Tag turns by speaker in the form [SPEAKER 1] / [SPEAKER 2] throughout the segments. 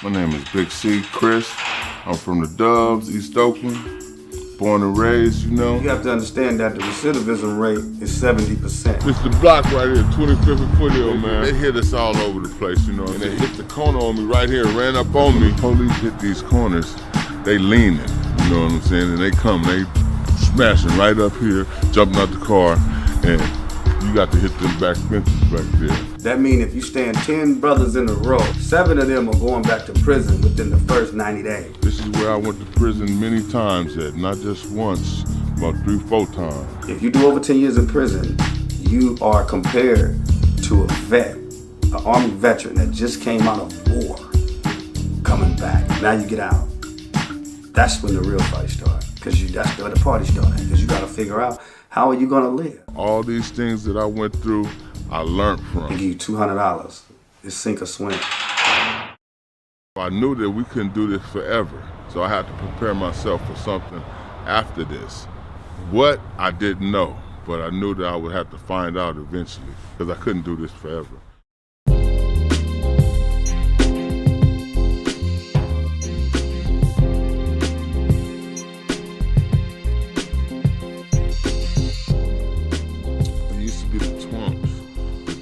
[SPEAKER 1] My name is Big C, Chris. I'm from the Dubs, East Oakland. Born and raised, you know.
[SPEAKER 2] You have to understand that the recidivism rate is 70%.
[SPEAKER 1] It's the block right here, 25th and Foothill, man. They hit us all over the place, you know. And they hit the corner on me right here, ran up on me. Police hit these corners, they leaning, you know what I'm saying? And they come, they smashing right up here, jumping out the car, and you got to hit them back fences back there.
[SPEAKER 2] That means if you stand 10 brothers in a row, 7 of them are going back to prison within the first 90 days.
[SPEAKER 1] This is where I went to prison many times at, not just once, about 3-4 times.
[SPEAKER 2] If you do over 10 years in prison, you are compared to a vet, an Army veteran that just came out of war, coming back. Now you get out. That's when the real fight starts, because that's where the party starts, because you got to figure out how are you going to live.
[SPEAKER 1] All these things that I went through, I learned from.
[SPEAKER 2] They give you $200. It's sink or swim.
[SPEAKER 1] I knew that we couldn't do this forever, so I had to prepare myself for something after this. What, I didn't know, but I knew that I would have to find out eventually, because I couldn't do this forever.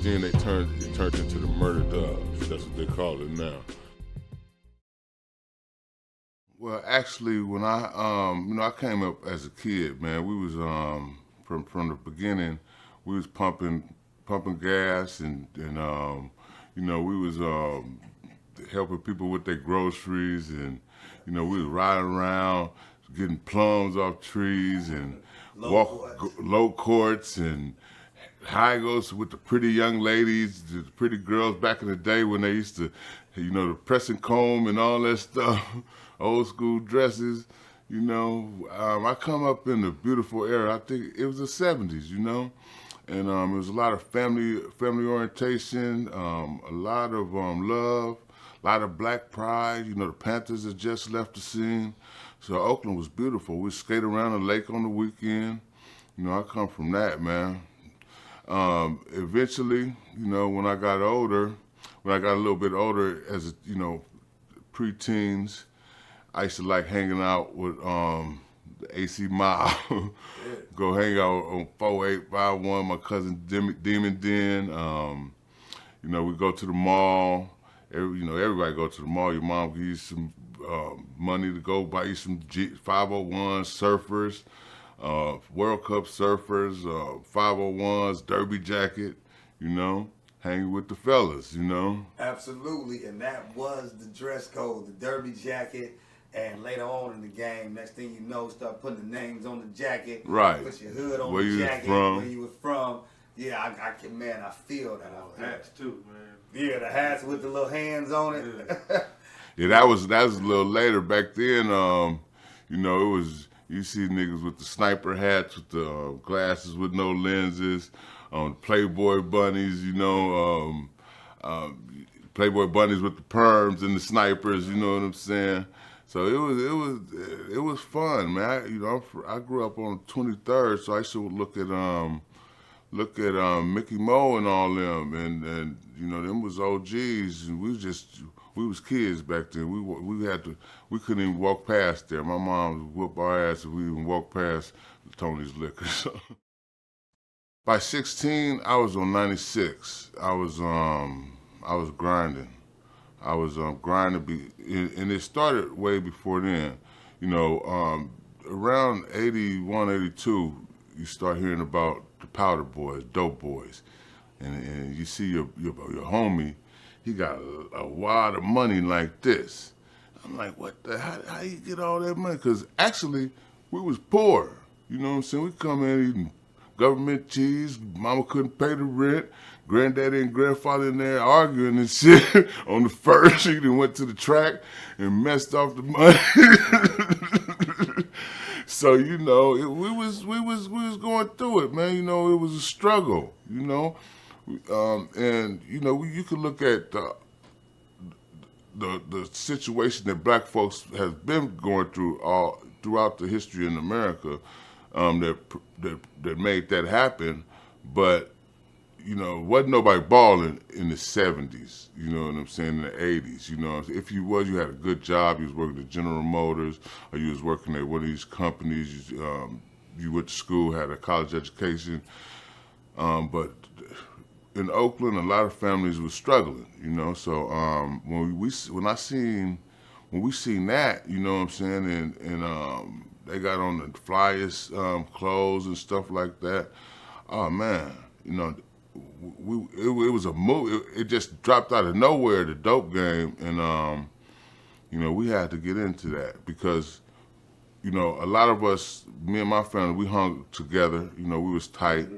[SPEAKER 1] Then it turned into the Murder Dubs. That's what they call it now. Well, actually, when I came up as a kid, man, we was from the beginning, we was pumping gas and we was helping people with their groceries, and we was riding around getting plums off trees and low courts and high goes with the pretty young ladies, the pretty girls back in the day when they used to, the press and comb and all that stuff, old school dresses, I come up in the beautiful era. I think it was the 70s, and it was a lot of family orientation, a lot of love, a lot of black pride. The Panthers had just left the scene. So Oakland was beautiful. We skate around the lake on the weekend. I come from that, man. Eventually, when I got older, when I got a little bit older as preteens, I used to like hanging out with the AC Mob. Go hang out on 4851, my cousin Demon Den. We go to the mall. Everybody go to the mall. Your mom gives you some money to go buy you some 501 surfers. World Cup surfers, 501s, derby jacket, hanging with the fellas,
[SPEAKER 2] Absolutely, and that was the dress code, the derby jacket, and later on in the game, next thing you know, start putting the names on the jacket,
[SPEAKER 1] right?
[SPEAKER 2] Put your hood on
[SPEAKER 1] where
[SPEAKER 2] the
[SPEAKER 1] you
[SPEAKER 2] jacket,
[SPEAKER 1] from.
[SPEAKER 2] where you was from. Yeah, I can, man, I feel that.
[SPEAKER 3] Hats too, man.
[SPEAKER 2] Yeah, the hats with the little hands on it.
[SPEAKER 1] Yeah, that was a little later. Back then, it was. You see niggas with the sniper hats, with the glasses with no lenses, Playboy bunnies, Playboy bunnies with the perms and the snipers, you know what I'm saying? So it was fun, man. I grew up on 23rd, so I used to look at Mickey Mo and all them, and them was OGs, and we was kids back then. We couldn't even walk past there. My mom would whoop our ass if we even walked past Tony's Liquor. So. By 16, I was on 96. I was grinding. I was grinding, and it started way before then. Around 81, 82, you start hearing about the powder boys, dope boys, and you see your homie. He got a wad of money like this. I'm like, what the, how you get all that money? Because actually, we was poor. You know what I'm saying? We come in eating government cheese. Mama couldn't pay the rent. Granddaddy and grandfather in there arguing and shit on the first. He then went to the track and messed off the money. So, we was going through it, man. It was a struggle, and you could look at the situation that black folks has been going through all throughout the history in America, that made that happen. But you know, wasn't nobody balling in the 70s, you know what I'm saying, in the 80s, you know. If you was, you had a good job, you was working at General Motors, or you was working at one of these companies, you went to school, had a college education, but in Oakland, a lot of families were struggling, you know. So when we seen that, you know what I'm saying, and they got on the flyers, clothes and stuff like that. Oh man, you know, it was a move. It just dropped out of nowhere, the dope game, and you know, we had to get into that because, you know, a lot of us, me and my family, we hung together. You know, we was tight.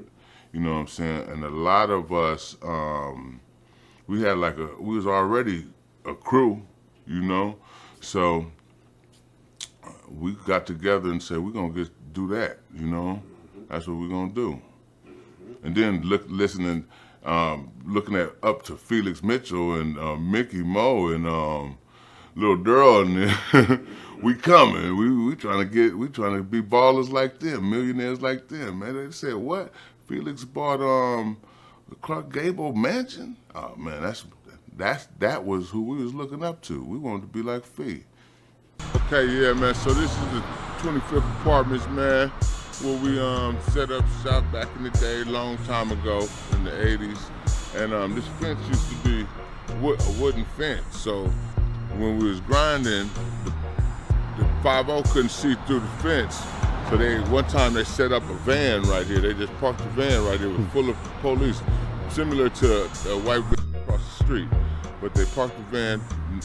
[SPEAKER 1] You know what I'm saying, and a lot of us, we was already a crew, you know, so we got together and said we're gonna do that, you know, that's what we're gonna do. And then looking at up to Felix Mitchell and Mickey Mo and Lil Durl, and we coming. We trying to be ballers like them, millionaires like them. Man, they said what? Felix bought the Clark Gable mansion. Oh man, that was who we was looking up to. We wanted to be like Fee. Okay, yeah, man. So this is the 25th Apartments, man, where we set up shop back in the day, long time ago in the 80s. And this fence used to be a wooden fence. So when we was grinding, the 5-0 couldn't see through the fence. So one time they set up a van right here. They just parked the van right here. It was full of police, similar to a white van across the street. But they parked the van, you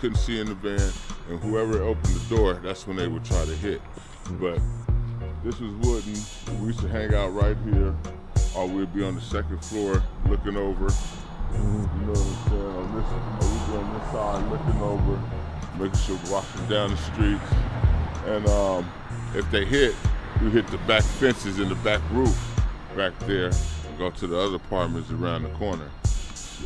[SPEAKER 1] couldn't see in the van, and whoever opened the door, that's when they would try to hit. But this was wooden. We used to hang out right here, or we'd be on the second floor looking over. You know what I'm saying? We'd be on this side looking over, making sure we're walking down the street. And if they hit, we hit the back fences in the back roof back there and go to the other apartments around the corner.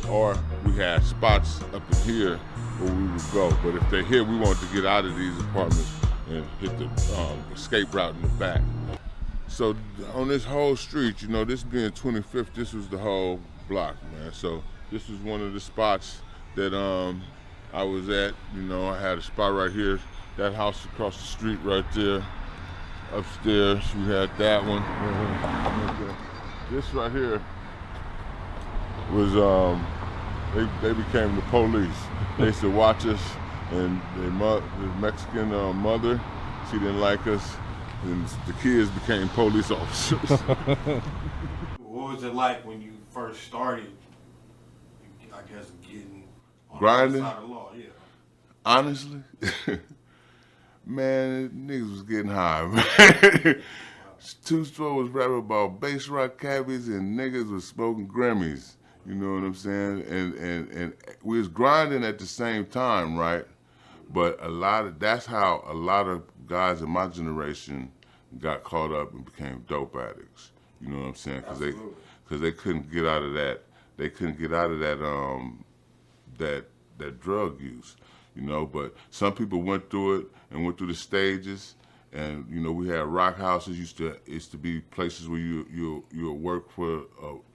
[SPEAKER 1] Or we had spots up in here where we would go. But if they hit, we wanted to get out of these apartments and hit the escape route in the back. So on this whole street, you know, this being 25th, this was the whole block, man. So this was one of the spots that I was at. You know, I had a spot right here, that house across the street right there. Upstairs, we had that one. This right here was, they became the police. They used to watch us, and the Mexican mother, she didn't like us, and the kids became police officers.
[SPEAKER 3] What was it like when you first started, I guess, getting on
[SPEAKER 1] grinding?
[SPEAKER 3] the other side of the law? Yeah.
[SPEAKER 1] Honestly, man, niggas was getting high, man. Two Store was rapping about bass rock cabbies and niggas was smoking Grammys. You know what I'm saying? And we was grinding at the same time, right? But that's how a lot of guys in my generation got caught up and became dope addicts. You know what I'm saying? Because they couldn't get out of that. They couldn't get out of that that drug use. You know, but some people went through it and went through the stages. And you know, we had rock houses. Used to be places where you would work for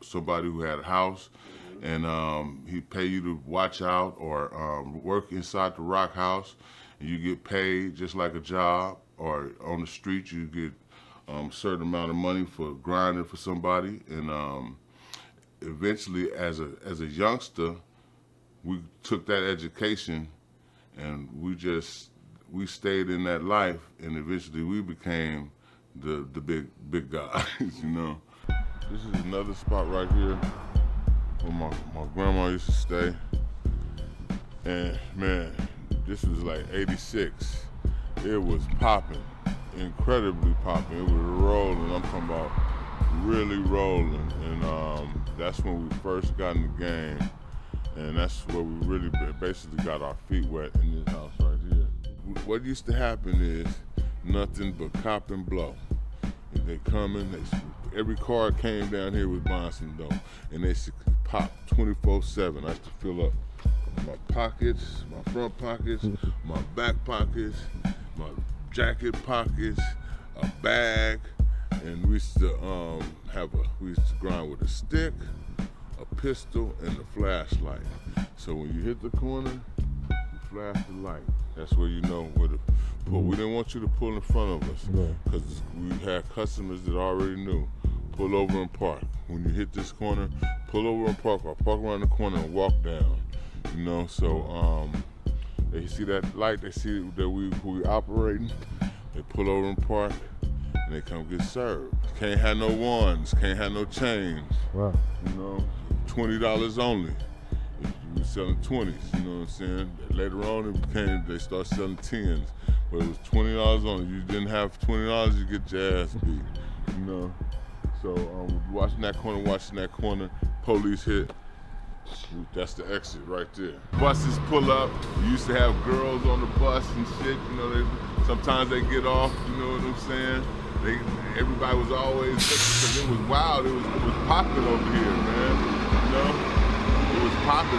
[SPEAKER 1] somebody who had a house, and he'd pay you to watch out or work inside the rock house, and you get paid just like a job. Or on the street, you get a certain amount of money for grinding for somebody. And eventually, as a youngster, we took that education, and we stayed in that life, and eventually we became the big guys, you know. This is another spot right here where my grandma used to stay. And man, this was like 86. It was popping, incredibly popping. It was rolling, I'm talking about really rolling. And that's when we first got in the game. And that's where we really basically got our feet wet in this house right here. What used to happen is nothing but cop and blow. And they coming, every car came down here was buying some dope. And they pop 24/7. I used to fill up my pockets, my front pockets, my back pockets, my jacket pockets, a bag. And we used to grind with a stick, a pistol, and a flashlight. So when you hit the corner, you flash the light. That's where you know where to pull. We didn't want you to pull in front of us because we had customers that already knew. Pull over and park. When you hit this corner, pull over and park, or park around the corner and walk down. You know, so they see that light, they see that we operating, they pull over and park, and they come get served. Can't have no ones, can't have no change.
[SPEAKER 4] Wow.
[SPEAKER 1] You know, $20 only. We were selling 20s, you know what I'm saying? Later on, they start selling 10s, but it was $20 only. You didn't have $20, you get your ass beat, you know? So watching that corner, police hit. That's the exit right there. Buses pull up. You used to have girls on the bus and shit. You know, sometimes they get off. You know what I'm saying? Everybody was always because it was wild. It was popping over here, man. You know, it was popping.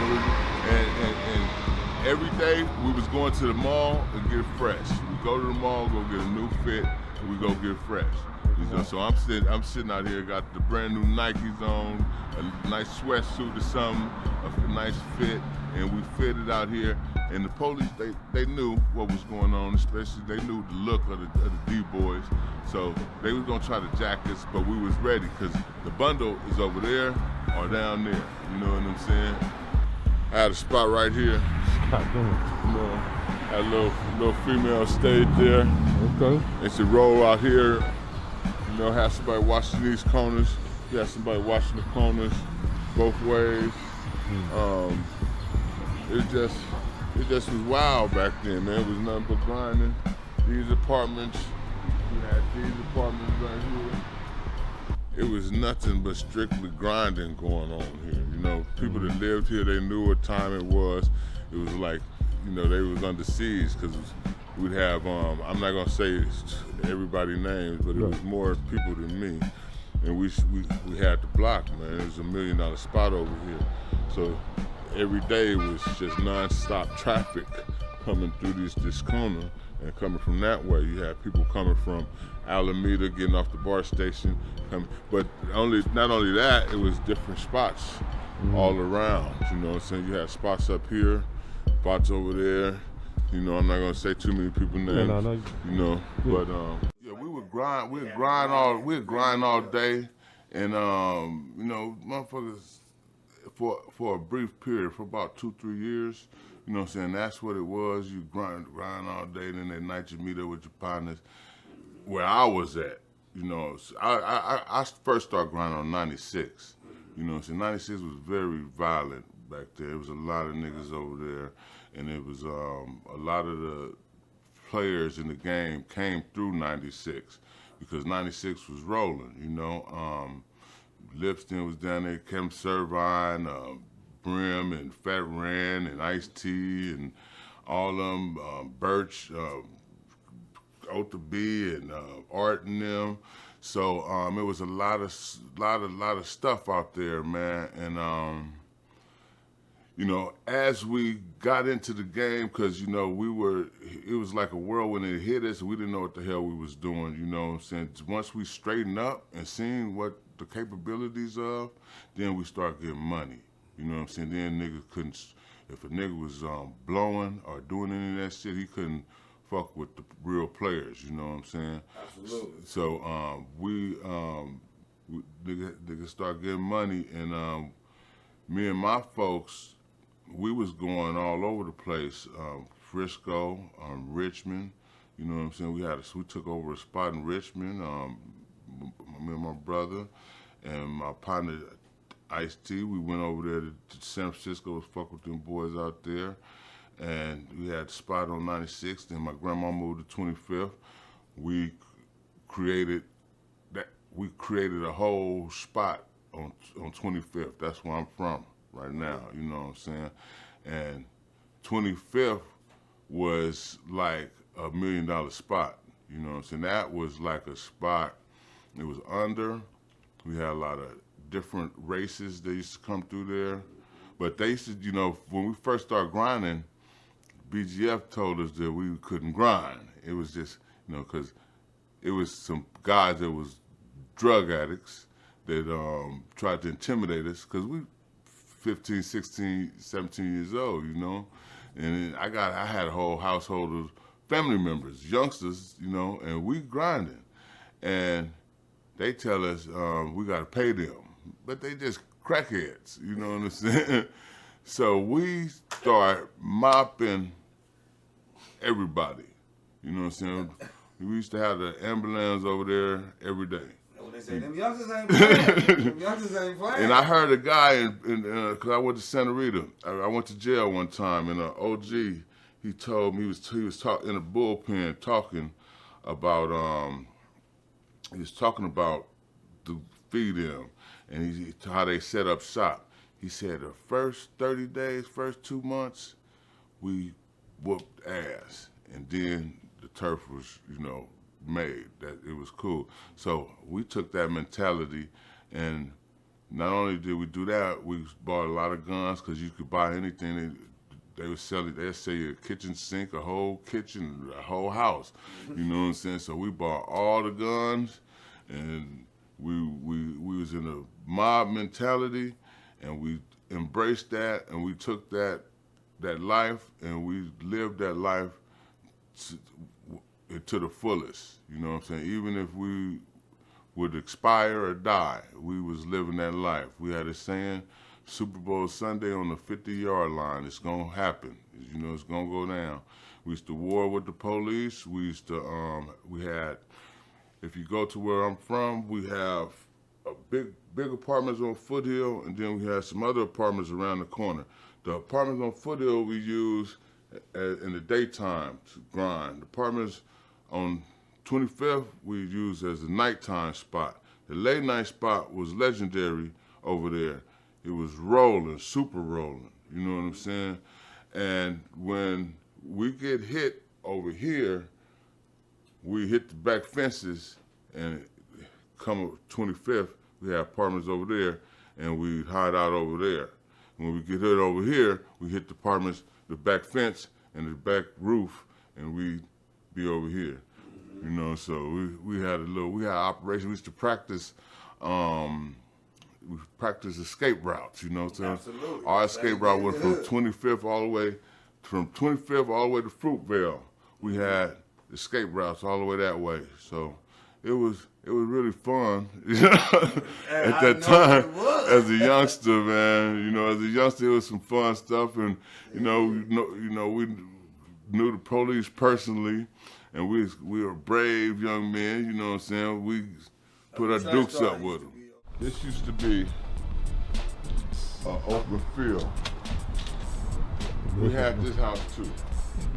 [SPEAKER 1] And every day we was going to the mall and get fresh. We go to the mall, go get a new fit, and we go get fresh. You know, so I'm sitting out here, got the brand new Nikes on, a nice sweatsuit or something, a nice fit, and we fitted out here. And the police, they knew what was going on, especially they knew the look of the D-boys. So they was gonna try to jack us, but we was ready because the bundle is over there or down there. You know what I'm saying? I had a spot right here. You know, had a little female stage there.
[SPEAKER 4] Okay.
[SPEAKER 1] It's a roll out here. You know, have somebody watching these corners. You have somebody watching the corners both ways. It just was wild back then, man. It was nothing but grinding. These apartments, we had these apartments right here. It was nothing but strictly grinding going on here. You know, people that lived here, they knew what time it was. It was like, you know, they was under siege because we'd have, I'm not gonna say everybody's names, but it was more people than me. And we had the block, man. It was $1 million spot over here. So every day was just non-stop traffic coming through this corner and coming from that way. You had people coming from Alameda, getting off the BART station. But not only that, it was different spots all around. You know what I'm saying? You had spots up here, spots over there. You know, I'm not gonna say too many people's names.
[SPEAKER 4] No.
[SPEAKER 1] You know, but yeah, we would grind all day, and you know, motherfuckers for a brief period, for about 2-3 years. You know what I'm saying? That's what it was. You grind all day, then at night you meet up with your partners. Where I was at, you know, I first started grinding on 96. You know what I'm saying? 96 was very violent back there. There was a lot of niggas over there, and it was a lot of the players in the game came through 96 because 96 was rolling, you know. Lipston was down there, Kim Servine, Brim and Fat Ran and Ice-T and all of them, Birch, Ota B and Art and them. So it was a lot of stuff out there, man. And you know, as we got into the game, because you know it was like a whirlwind. It hit us, and we didn't know what the hell we was doing. You know what I'm saying? Once we straightened up and seen what the capabilities of, then we start getting money. You know what I'm saying? Then niggas couldn't, if a nigga was blowing or doing any of that shit, he couldn't fuck with the real players. You know what I'm saying?
[SPEAKER 2] Absolutely.
[SPEAKER 1] So niggas start getting money, and me and my folks, we was going all over the place. Frisco, Richmond. You know what I'm saying? We took over a spot in Richmond. Me and my brother and my partner Ice-T, we went over there to San Francisco to fuck with them boys out there. And we had a spot on 96th, then my grandma moved to 25th. We created a whole spot on 25th. That's where I'm from right now, you know what I'm saying? And 25th was like $1 million spot, you know what I'm saying? That was like a spot, it was under. We had a lot of different races that used to come through there. But they used to, you know, when we first started grinding, BGF told us that we couldn't grind. It was just, you know, because it was some guys that was drug addicts that tried to intimidate us because 15, 16, 17 years old, you know. And I had a whole household of family members, youngsters, you know, and we grinding. And they tell us we got to pay them, but they just crackheads, you know what I'm saying? So we start mopping everybody, you know what I'm saying? We used to have the ambulance over there every day.
[SPEAKER 2] They say them youngsters ain't playing. Them youngsters ain't playing.
[SPEAKER 1] And I heard a guy, because I went to Santa Rita. I went to jail one time, and an OG, he told me, he was talking in a bullpen talking about, the feed them, and how they set up shop. He said the first 30 days, first 2 months, we whooped ass, and then the turf was, you know, made, that it was cool. So we took that mentality, and not only did we do that, we bought a lot of guns, because you could buy anything. They would sell it. They'd sell you a kitchen sink, a whole kitchen, a whole house. You know what I'm saying? So we bought all the guns, and we was in a mob mentality, and we embraced that, and we took that life, and we lived that life to the fullest, you know what I'm saying? Even if we would expire or die, we was living that life. We had a saying, Super Bowl Sunday on the 50-yard line, it's gonna happen. You know, it's gonna go down. We used to war with the police. We used to, we had, if you go to where I'm from, we have a big apartments on Foothill, and then we had some other apartments around the corner. The apartments on Foothill we use in the daytime to grind. The apartments on 25th, we used as a nighttime spot. The late night spot was legendary over there. It was rolling, super rolling, you know what I'm saying? And when we get hit over here, we hit the back fences, and come up 25th, we have apartments over there, and we'd hide out over there. When we get hit over here, we hit the apartments, the back fence, and the back roof, and we'd be over here, you know. So we had operations. We used to practice, escape routes, you know what I'm saying?
[SPEAKER 2] Absolutely.
[SPEAKER 1] Our escape route went from 25th all the way to Fruitvale. We had escape routes all the way that way. So it was really fun, you know, at that time as a youngster, man. You know, as a youngster, it was some fun stuff, and we knew the police personally, and we were brave young men. You know what I'm saying? We put our dukes up with them. This used to be an open field. We had this house too.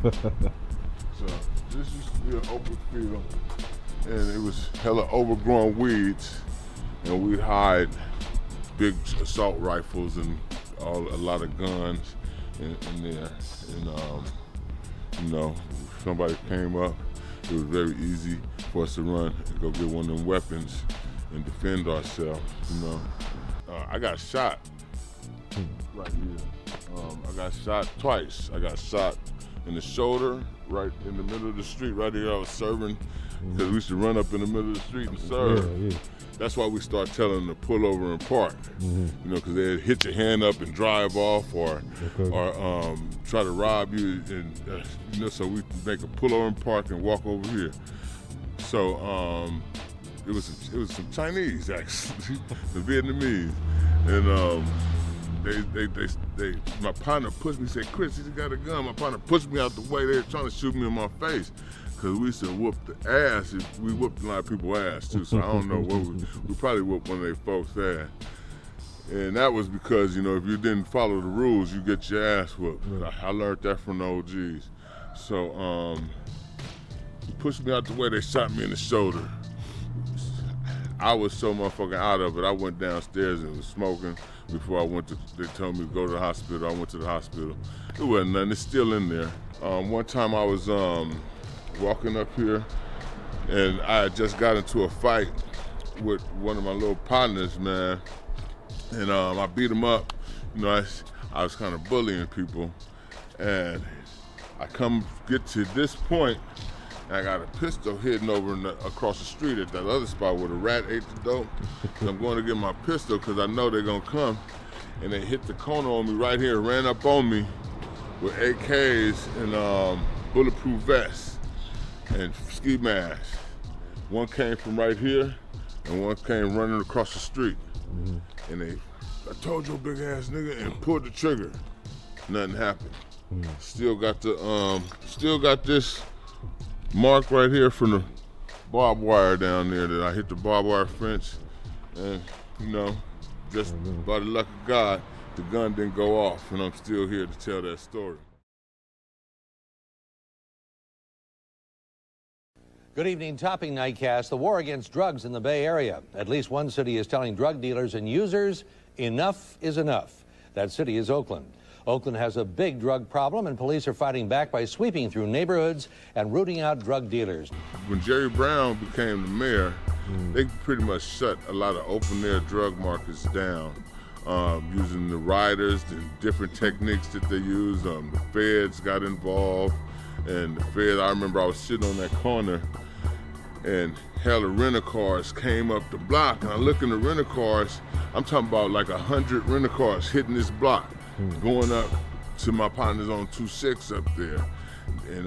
[SPEAKER 1] So this used to be an open field, and it was hella overgrown weeds, and we'd hide big assault rifles and a lot of guns in there. And you know, if somebody came up, it was very easy for us to run and go get one of them weapons and defend ourselves, you know. I got shot right here. I got shot twice. I got shot in the shoulder, right in the middle of the street, right here. I was serving, because we used to run up in the middle of the street and serve. Yeah. That's why we start telling them to pull over and park, you know, because they'd hit your hand up and drive off, or try to rob you, and you know, so we make a pull over and park and walk over here. So it was some Chinese, actually, the Vietnamese, and they my partner pushed me, said, "Chris, he's got a gun." My partner pushed me out the way. They were trying to shoot me in my face, because we used to whoop the ass. We whooped a lot of people's ass too, so I don't know what we probably whooped one of their folks' ass. And that was because, you know, if you didn't follow the rules, you get your ass whooped. I learned that from the OGs. So he pushed me out the way. They shot me in the shoulder. I was so motherfucking out of it. I went downstairs and was smoking before I went to, they told me to go to the hospital. I went to the hospital. It wasn't nothing, it's still in there. One time I was walking up here, and I had just got into a fight with one of my little partners, man. And I beat him up. You know, I was kind of bullying people. And I get to this point, and I got a pistol hidden over across the street at that other spot where the rat ate the dope. So I'm going to get my pistol because I know they're going to come. and they hit the corner on me right here, ran up on me with AKs and bulletproof vests and ski masks. One came from right here, and one came running across the street. And they, I told you, big ass nigga, and pulled the trigger. Nothing happened. Still got this mark right here from the barbed wire down there that I hit the barbed wire fence, and you know, just by the luck of God, the gun didn't go off, and I'm still here to tell that story.
[SPEAKER 4] Good evening, topping Nightcast. The war against drugs in the Bay Area. At least one city is telling drug dealers and users, enough is enough. That city is Oakland. Oakland has a big drug problem, and police are fighting back by sweeping through neighborhoods and rooting out drug dealers.
[SPEAKER 1] When Jerry Brown became the mayor, they pretty much shut a lot of open-air drug markets down, using the riders and different techniques that they use. The feds got involved, and the feds, I remember I was sitting on that corner, and hella rental cars came up the block, and I look in the rental cars, I'm talking about like 100 rental cars hitting this block, going up to my partners on 26 up there, and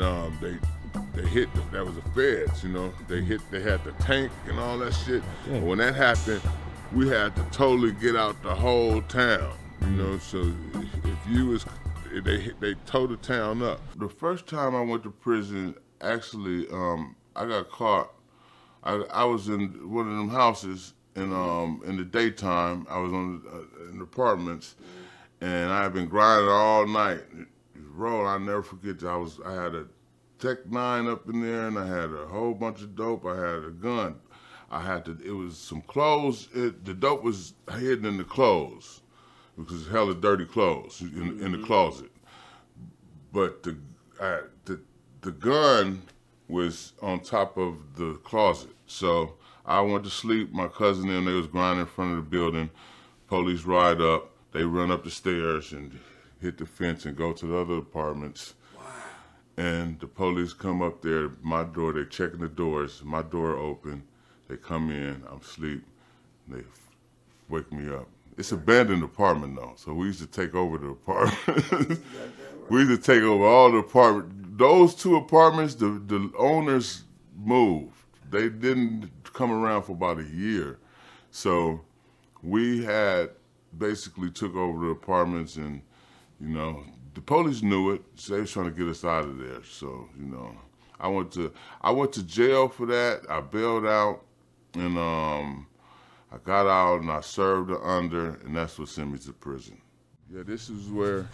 [SPEAKER 1] they hit, that was the feds, you know, they had the tank and all that shit. And when that happened, we had to totally get out the whole town, you know, so if you was, they tore the town up. The first time I went to prison, actually, I got caught. I was in one of them houses, and in the daytime, I was in apartments, and I had been grinding all night. I'll never forget that I had a Tech 9 up in there, and I had a whole bunch of dope. I had a gun. It was some clothes. The dope was hidden in the clothes, because it's hella dirty clothes in the closet. But the gun was on top of the closet. So I went to sleep. My cousin and they was grinding in front of the building. Police ride up. They run up the stairs and hit the fence and go to the other apartments. Wow. And the police come up there, my door, they checking the doors. My door open. They come in, I'm asleep. They wake me up. It's an abandoned apartment though, so we used to take over the apartment. We used to take over all the apartments. Those two apartments, the owners moved. They didn't come around for about a year. So we had basically took over the apartments, and, you know, the police knew it, so they was trying to get us out of there. So, you know, I went to jail for that. I bailed out, and I got out and I served under, and that's what sent me to prison. Yeah, this is where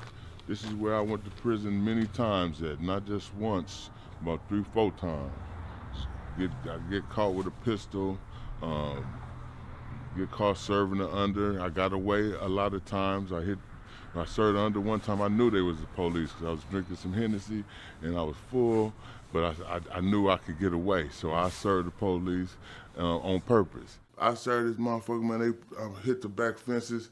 [SPEAKER 1] I went to prison many times at, not just once, about 3-4 times. I get caught with a pistol, get caught serving the under. I got away a lot of times. I served under one time. I knew they was the police because I was drinking some Hennessy and I was full, but I knew I could get away, so I served the police on purpose. I served this motherfucker, man. They hit the back fences,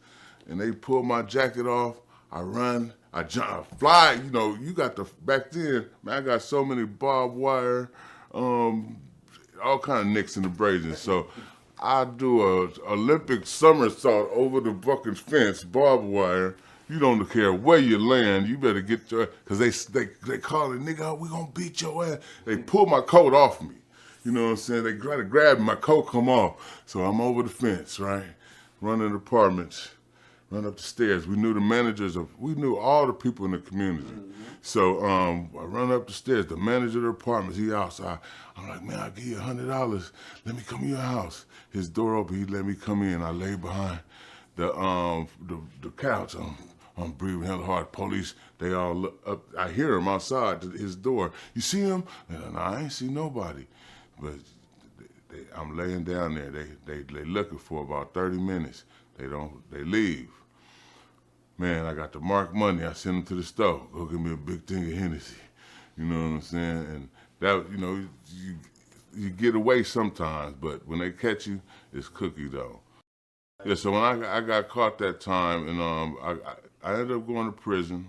[SPEAKER 1] and they pulled my jacket off. I run, I jump, I fly. You know, you got back then, man, I got so many barbed wire, all kind of nicks in the brazen. So I do a Olympic somersault over the fucking fence, barbed wire. You don't care where you land, you better get your, cause they call it, nigga, we gonna beat your ass. They pull my coat off me. You know what I'm saying? They try to grab me, my coat come off. So I'm over the fence, right? Running the apartments, run up the stairs. We knew the managers we knew all the people in the community. So I run up the stairs, the manager of the apartments, he outside. I'm like, man, I'll give you $100. Let me come to your house. His door open, he let me come in. I lay behind the couch. I'm breathing hella hard. Police, they all look up. I hear him outside his door. You see him? No, I ain't see nobody. But I'm laying down there. They looking for about 30 minutes. They leave. Man, I got the marked money. I send them to the store. Go get me a big thing of Hennessy. You know what I'm saying? And that, you know, you get away sometimes, but when they catch you, it's cookie dough. Yeah, so when I got caught that time, and I ended up going to prison.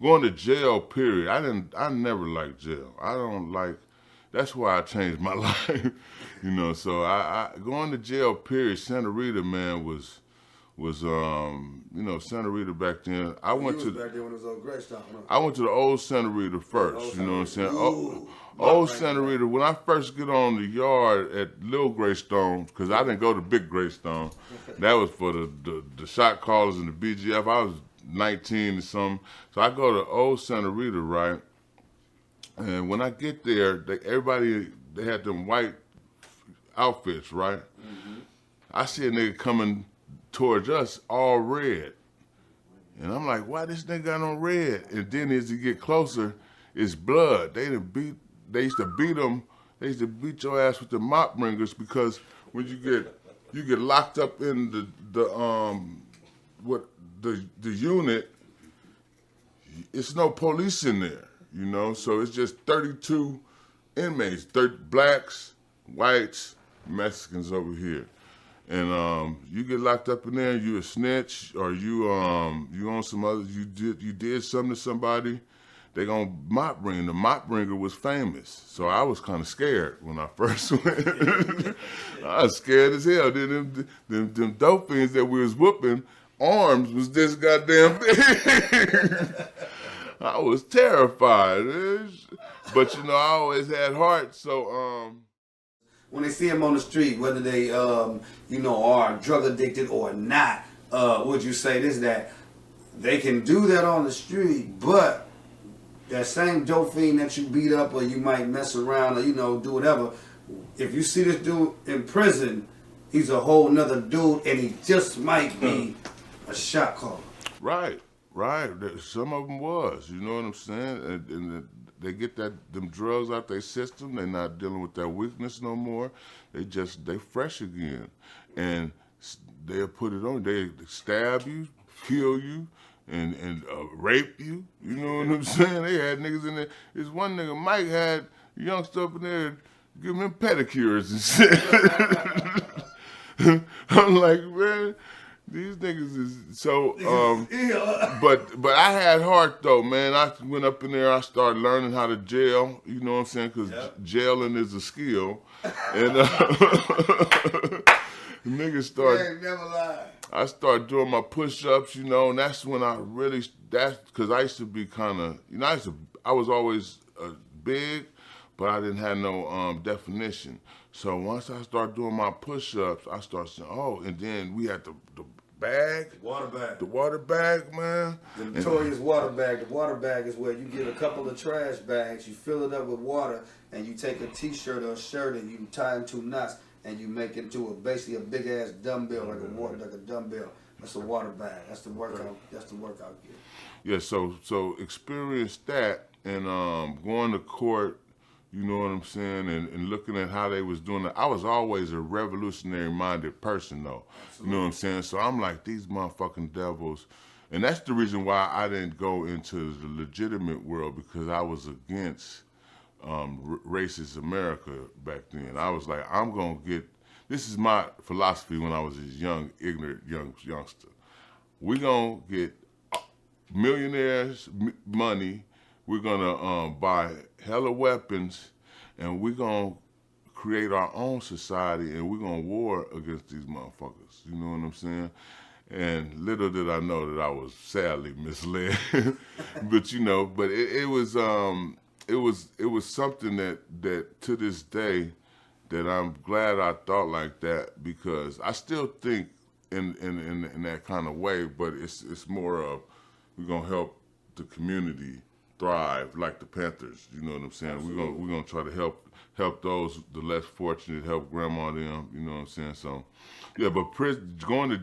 [SPEAKER 1] Going to jail, period. I never liked jail. I don't like that's why I changed my life. You know, so I going to jail. Period. Santa Rita, man, was you know, Santa Rita back then. I went to
[SPEAKER 2] back there when it was on Greystone.
[SPEAKER 1] I went to the old Santa Rita first.
[SPEAKER 2] old
[SPEAKER 1] You know what I'm
[SPEAKER 2] Santa
[SPEAKER 1] saying?
[SPEAKER 2] Rita.
[SPEAKER 1] Oh,
[SPEAKER 2] Ooh,
[SPEAKER 1] old
[SPEAKER 2] right
[SPEAKER 1] Santa
[SPEAKER 2] there.
[SPEAKER 1] Rita. When I first get on the yard at Little Greystone, because I didn't go to Big Greystone. That was for the shot callers and the BGF. I was 19 or something. So I go to old Santa Rita, right? And when I get there, they had them white outfits, right? I see a nigga coming towards us all red. And I'm like, why this nigga got on red? And then as you get closer, it's blood. They used to beat them. They used to beat your ass with the mop bringers because when you get locked up in the unit, it's no police in there, you know? So it's just 32 inmates, 30 blacks, whites, Mexicans over here. And you get locked up in there, you a snitch, or you on some other, you did something to somebody, they gonna mop bring. The mop bringer was famous, so I was kind of scared when I first went. I was scared as hell. Then them dope fiends that we was whooping, arms was this goddamn big. I was terrified, but you know I always had heart, so
[SPEAKER 2] When they see them on the street, whether they, you know, are drug addicted or not, would you say this, that they can do that on the street, but that same dope fiend that you beat up or you might mess around or, you know, do whatever, if you see this dude in prison, he's a whole nother dude and he just might be a shot caller.
[SPEAKER 1] Right. Some of them was, you know what I'm saying? And they get them drugs out their system. They're not dealing with that weakness no more. They fresh again, and they'll put it on. They stab you, kill you, and rape you. You know what I'm saying? They had niggas in there. This one nigga, Mike, had a youngster up in there giving him pedicures and shit. I'm like, man. These niggas is so, but I had heart though, man. I went up in there, I started learning how to jail, you know what I'm saying? Because jailing is a skill. And niggas started,
[SPEAKER 2] never lie.
[SPEAKER 1] I started doing my push-ups, you know, and that's when I really, because I used to be kind of, you know, I was always big, but I didn't have no definition. So once I started doing my push-ups, I started saying, oh, and then we had the bag.
[SPEAKER 2] Water bag.
[SPEAKER 1] The water bag, man.
[SPEAKER 2] The notorious water bag. The water bag is where you get a couple of trash bags, you fill it up with water, and you take a t-shirt or a shirt and you tie them 2 knots and you make it into basically a big ass dumbbell, like a dumbbell. That's a water bag. That's the workout. That's the workout gear.
[SPEAKER 1] Yeah, so experience that and going to court, you know what I'm saying, and looking at how they was doing it. I was always a revolutionary-minded person, though. Absolutely. You know what I'm saying? So I'm like, these motherfucking devils. And that's the reason why I didn't go into the legitimate world, because I was against racist America back then. I was like, I'm going to get, this is my philosophy when I was a young, ignorant youngster. We're going to get millionaires' money. We're gonna buy hella weapons, and we're gonna create our own society, and we're gonna war against these motherfuckers. You know what I'm saying? And little did I know that I was sadly misled. But you know, but it was something that to this day that I'm glad I thought like that, because I still think in that kind of way, but it's more of we're gonna help the community thrive like the Panthers. You know what I'm saying? Absolutely. We're gonna try to help those the less fortunate, help grandma them. You know what I'm saying? So yeah, but going to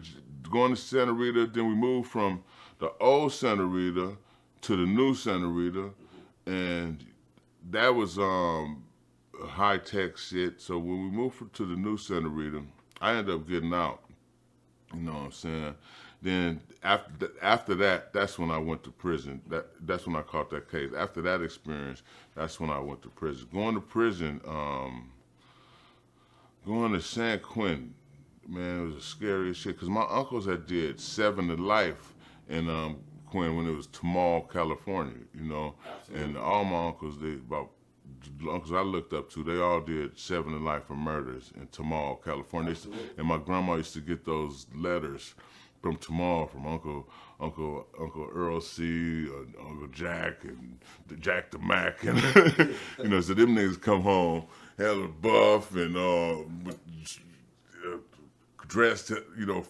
[SPEAKER 1] Santa Rita, then we moved from the old Santa Rita to the new Santa Rita, and that was high tech shit. So when we moved to the new Santa Rita, I ended up getting out. You know what I'm saying? Then after that, that's when I went to prison. That's when I caught that case. After that experience, that's when I went to prison. Going to prison, going to San Quentin, man, it was the scariest shit. Cause my uncles had did 7 to life in Quentin when it was Tamal, California. You know, absolutely. And all my uncles, uncles I looked up to, they all did 7 to life for murders in Tamal, California. And my grandma used to get those letters from Tamal, from Uncle Earl C, Uncle Jack, and Jack the Mac, and so them niggas come home hella buff and dressed,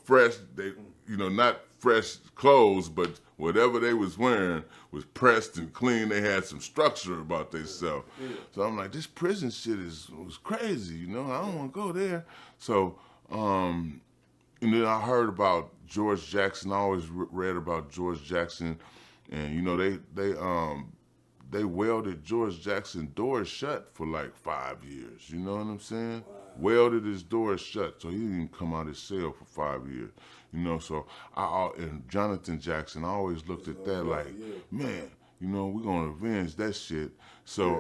[SPEAKER 1] fresh. They, not fresh clothes, but whatever they was wearing was pressed and clean. They had some structure about themselves. So I'm like, this prison shit was crazy. I don't want to go there. So, and then I heard about George Jackson. I always read about George Jackson, and they welded George Jackson doors shut for like 5 years. You know what I'm saying? Wow. Welded his doors shut, so he didn't even come out his cell for 5 years. So and Jonathan Jackson, I always looked at that like, man, we're gonna avenge that shit. So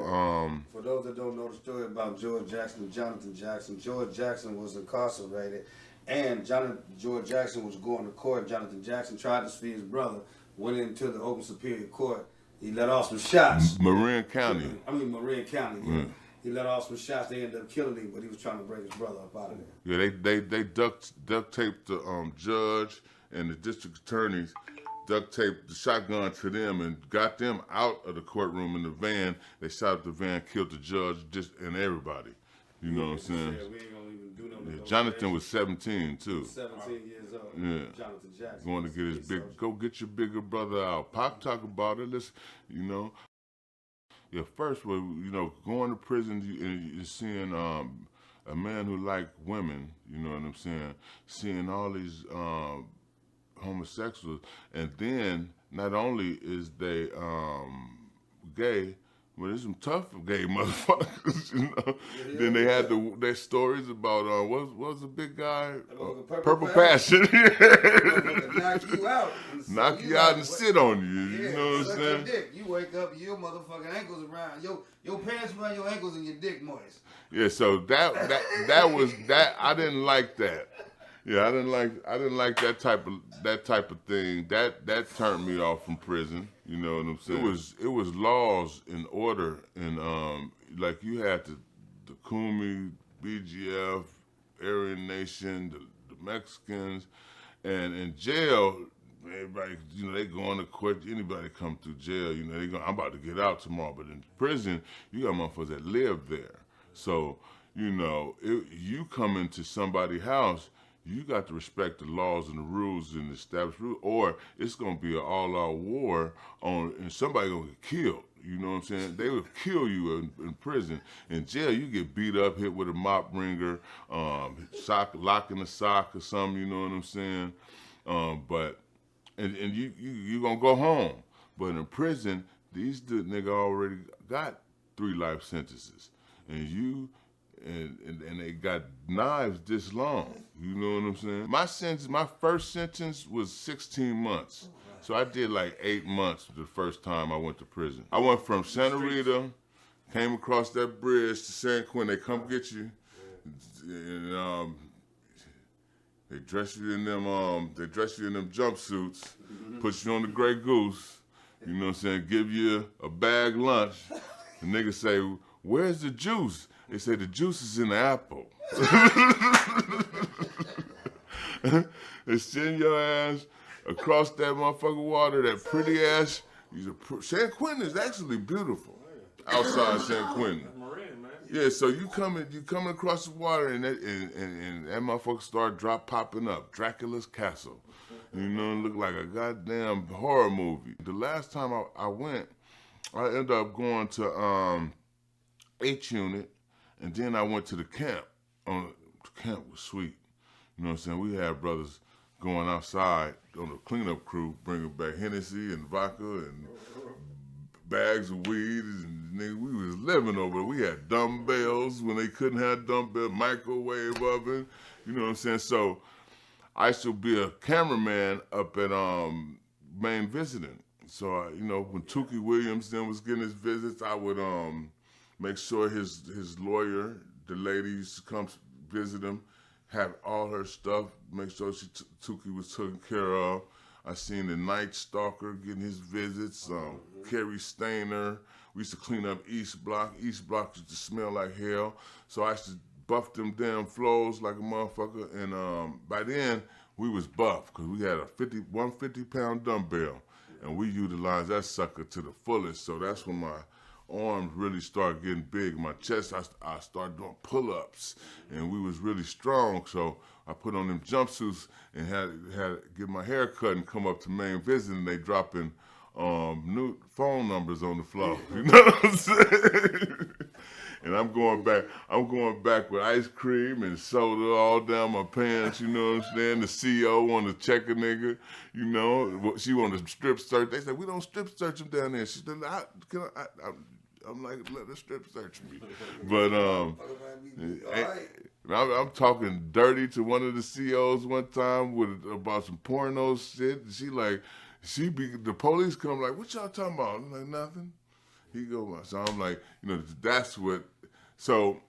[SPEAKER 2] for those that don't know the story about George Jackson and Jonathan Jackson, George Jackson was incarcerated, and George Jackson was going to court. Jonathan Jackson tried to free his brother, went into the Oakland Superior Court. He let off some shots.
[SPEAKER 1] Marin County.
[SPEAKER 2] Marin County. Yeah. He let off some shots. They ended up killing him, but he was trying to bring his brother up out of there.
[SPEAKER 1] Yeah, they duct taped the judge and the district attorneys, duct taped the shotgun to them and got them out of the courtroom in the van. They shot up the van, killed the judge, and everybody. You know what I'm saying?
[SPEAKER 2] We ain't gonna even do no
[SPEAKER 1] Jonathan was 17 too.
[SPEAKER 2] 17 years old.
[SPEAKER 1] Yeah.
[SPEAKER 2] Jonathan Jackson.
[SPEAKER 1] Going to get his go get your bigger brother out. Pop talk about it. Let's, Yeah, first, going to prison and you're seeing a man who liked women, you know what I'm saying, seeing all these homosexuals, and then not only is they gay, but there's some tough gay motherfuckers, Then they had their stories about what was the big guy? Purple Passion.
[SPEAKER 2] Knock you out.
[SPEAKER 1] Knock you out and sit on you. You know what I'm saying?
[SPEAKER 2] Dick. You wake up, your motherfucking ankles around, your pants around your ankles and your dick moist.
[SPEAKER 1] Yeah, so that was that. I didn't like that. Yeah, I didn't like that type of thing. That turned me off from prison. You know what I'm saying? It was laws in order, and like you had the Kumi, BGF, Aryan Nation, the Mexicans, and in jail, everybody, they going to court. Anybody come through jail, I'm about to get out tomorrow. But in prison, you got motherfuckers that live there. So, you come into somebody's house, you got to respect the laws and the rules and the established rules, or it's going to be an all-out war and somebody going to get killed. You know what I'm saying? They would kill you in prison. In jail, you get beat up, hit with a mop wringer, lock in the sock or something, you know what I'm saying? And you going to go home. But in prison, these niggas already got 3 life sentences. And they got knives this long. You know what I'm saying? My first sentence was 16 months. So I did like 8 months the first time I went to prison. I went from Santa Rita, came across that bridge to San Quentin. They come get you, and they dress you in them jumpsuits, put you on the Grey Goose. You know what I'm saying? Give you a bag lunch. The niggas say, "Where's the juice?" They say the juice is in the apple. They send your ass across that motherfucking water, that pretty ass. San Quentin is actually beautiful outside San Quentin. Yeah, so you coming across the water and that motherfucker start popping up. Dracula's Castle. It looked like a goddamn horror movie. The last time I went, I ended up going to H Unit, and then I went to the camp. The camp was sweet. You know what I'm saying? We had brothers going outside on the cleanup crew, bringing back Hennessy and vodka and bags of weed. And we was living over there. We had dumbbells when they couldn't have dumbbells, microwave oven. You know what I'm saying? So I used to be a cameraman up at Main Visiting. So, when Tukey Williams then was getting his visits, I would make sure his lawyer, the lady used to come visit him, have all her stuff, make sure Tukey was taken care of. I seen the Night Stalker getting his visits. Kerry Stainer. We used to clean up East Block. East Block used to smell like hell. So I used to buff them damn floors like a motherfucker. And by then, we was buff because we had a 150-pound dumbbell. And we utilized that sucker to the fullest. So that's when my arms really started getting big. My chest, I started doing pull-ups. And we was really strong. So I put on them jumpsuits and had to get my hair cut and come up to main visit. And they dropping new phone numbers on the floor. You know what I'm saying? And I'm going back with ice cream and soda all down my pants, you know what I'm saying? The CEO wanted to check a nigga, you know. She wanted to strip search. They said, we don't strip search him down there. She said, I'm like, let her strip search me. But I'm talking dirty to one of the CEOs one time about some porno shit. The police come like, what y'all talking about? I'm like, nothing. He go, so I'm like, you know, so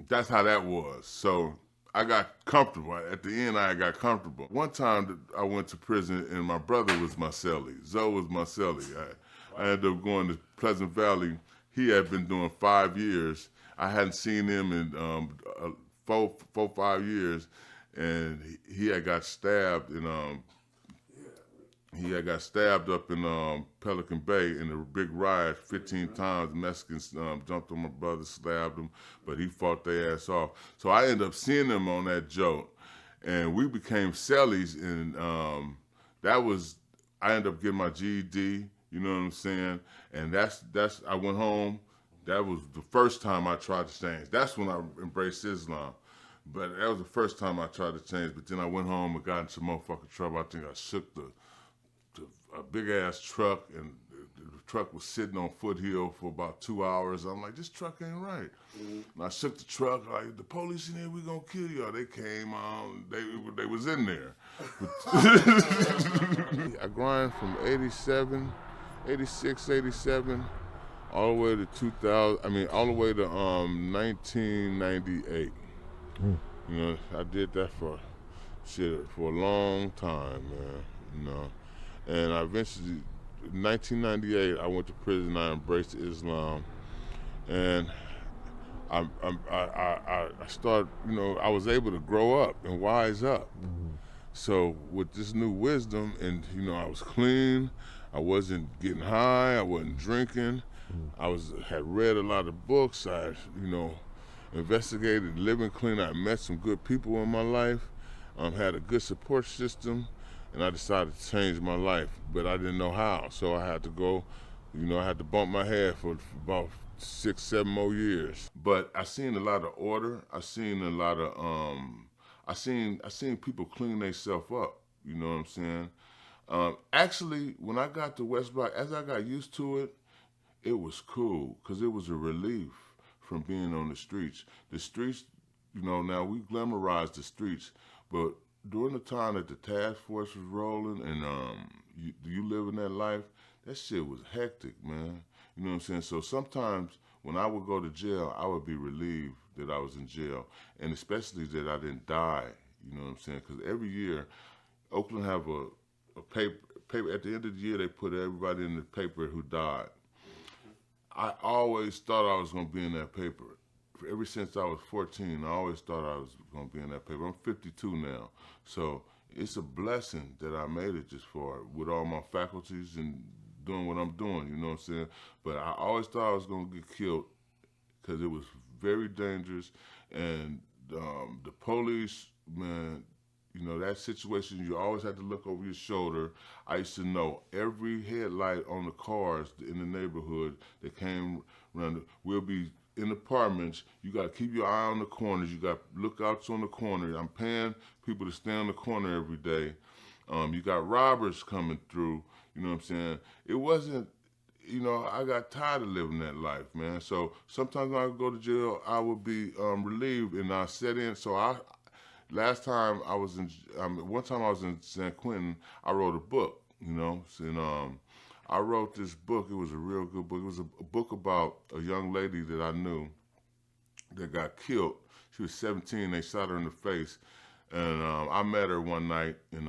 [SPEAKER 1] that's how that was. So I got comfortable. At the end, I got comfortable. One time I went to prison and my brother was my cellie. Zoe was my cellie. I ended up going to Pleasant Valley. He had been doing 5 years. I hadn't seen him in 5 years, and he had got stabbed in He had got stabbed up in Pelican Bay in a big riot 15 times. The Mexicans jumped on my brother, stabbed him, but he fought their ass off. So I ended up seeing him on that joke, and we became cellies, and I ended up getting my GED, you know what I'm saying? And I went home. That was the first time I tried to change. That's when I embraced Islam. But that was the first time I tried to change. But then I went home and got into some motherfucking trouble. I think I shook a big ass truck, and the truck was sitting on Foothill for about 2 hours. I'm like, this truck ain't right. And I shook the truck, like, the police in here, we gonna kill y'all. They came on, they was in there. I grind from 86, 87, all the way to 2000, all the way to 1998. You know, I did that for a long time, man, you know. And I eventually, in 1998, I went to prison. I embraced Islam, and I started. You know, I was able to grow up and wise up. So with this new wisdom, and you know, I was clean. I wasn't getting high. I wasn't drinking. Had read a lot of books. I, you know, investigated living clean. I met some good people in my life. Had a good support system. And I decided to change my life, but I didn't know how. So I had to go, you know, I had to bump my head for about 6, 7 more years. But I seen a lot of order. I seen a lot of, I seen people clean themselves up. You know what I'm saying? Actually, when I got to West Block, as I got used to it, it was cool because it was a relief from being on the streets. The streets, you know, now we glamorize the streets, but during the time that the task force was rolling and you living that life, that shit was hectic, man. You know what I'm saying? So sometimes when I would go to jail, I would be relieved that I was in jail, and especially that I didn't die. You know what I'm saying? Because every year, Oakland have a paper. At the end of the year, they put everybody in the paper who died. I always thought I was going to be in that paper. Ever since I was 14, I always thought I was going to be in that paper. I'm 52 now. So it's a blessing that I made it this far with all my faculties and doing what I'm doing, you know what I'm saying? But I always thought I was going to get killed because it was very dangerous. And the police, man, you know, that situation, you always had to look over your shoulder. I used to know every headlight on the cars in the neighborhood that came around. We'll be in apartments, you got to keep your eye on the corners. You got lookouts on the corner. I'm paying people to stay on the corner every day. You got robbers coming through. You know what I'm saying? It wasn't, you know, I got tired of living that life, man. So sometimes when I would go to jail, I would be relieved and I set in. So one time I was in San Quentin, I wrote a book, you know, and I wrote this book. It was a real good book. It was a book about a young lady that I knew that got killed. She was 17. They shot her in the face. And I met her one night, and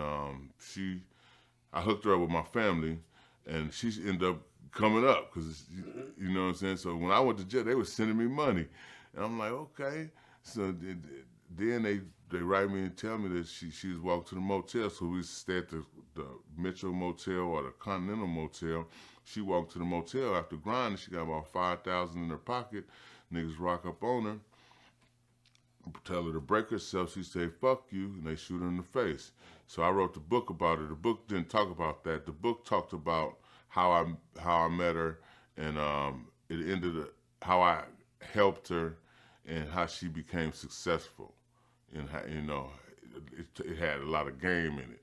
[SPEAKER 1] I hooked her up with my family, and she ended up coming up because you know what I'm saying. So when I went to jail, they were sending me money, and I'm like, okay. So then they write me and tell me that she was walking to the motel. So we stayed at the Mitchell Motel or the Continental Motel. She walked to the motel after grinding. She got about 5,000 in her pocket. Niggas rock up on her, tell her to break herself. She say, fuck you, and they shoot her in the face. So I wrote the book about her. The book didn't talk about that. The book talked about how I met her, and it ended up how I helped her and how she became successful. And how, you know, it had a lot of game in it.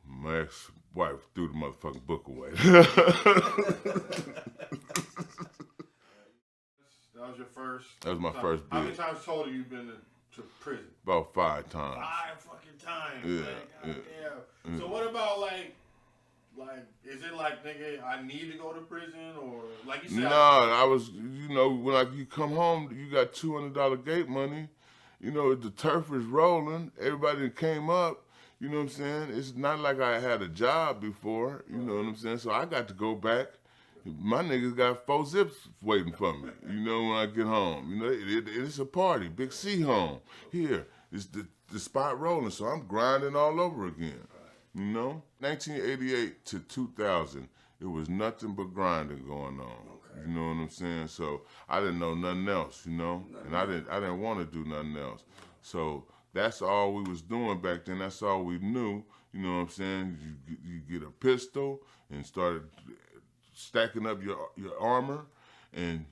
[SPEAKER 1] My ex-wife threw the motherfucking book away.
[SPEAKER 3] That was your first.
[SPEAKER 1] That was my
[SPEAKER 3] time.
[SPEAKER 1] first
[SPEAKER 3] How many
[SPEAKER 1] bid.
[SPEAKER 3] times total you been to prison?
[SPEAKER 1] About 5 times.
[SPEAKER 3] 5 fucking times.
[SPEAKER 1] Yeah,
[SPEAKER 3] Man. Goddamn. So what about like, is it like, nigga, I need to go to prison, or like you said?
[SPEAKER 1] Nah, I was, you know, when you come home, you got $200 gate money. You know, the turf is rolling. Everybody that came up, you know what I'm saying? It's not like I had a job before, you know what I'm saying? So I got to go back. My niggas got 4 zips waiting for me, you know, when I get home. You know, it's a party, Big C home. Here, it's the spot rolling, so I'm grinding all over again, you know? 1988 to 2000, it was nothing but grinding going on. You know what I'm saying? So I didn't know nothing else, you know? And I didn't want to do nothing else. So that's all we was doing back then. That's all we knew, you know what I'm saying? You get a pistol and started stacking up your armor and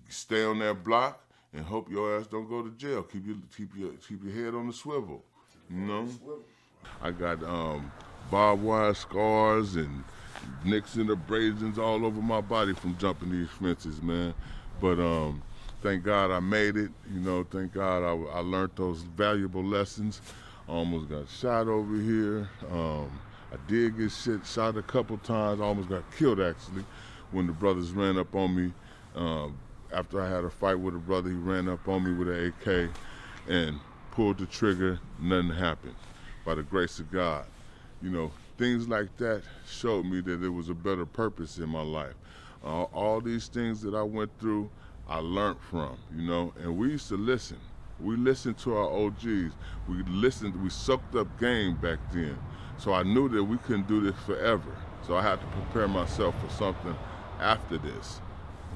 [SPEAKER 1] stay on that block and hope your ass don't go to jail. Keep your head on the swivel, you know? I got barbed wire scars and nicks and abrasions all over my body from jumping these fences, man. But thank God I made it, you know, thank God I learned those valuable lessons. I almost got shot over here. I did get shot a couple times. I almost got killed, actually, when the brothers ran up on me. After I had a fight with a brother, he ran up on me with an AK and pulled the trigger. Nothing happened. By the grace of God. You know, things like that showed me that there was a better purpose in my life. All these things that I went through, I learned from, you know, and we used to listen. We listened to our OGs. We soaked up game back then. So I knew that we couldn't do this forever. So I had to prepare myself for something after this.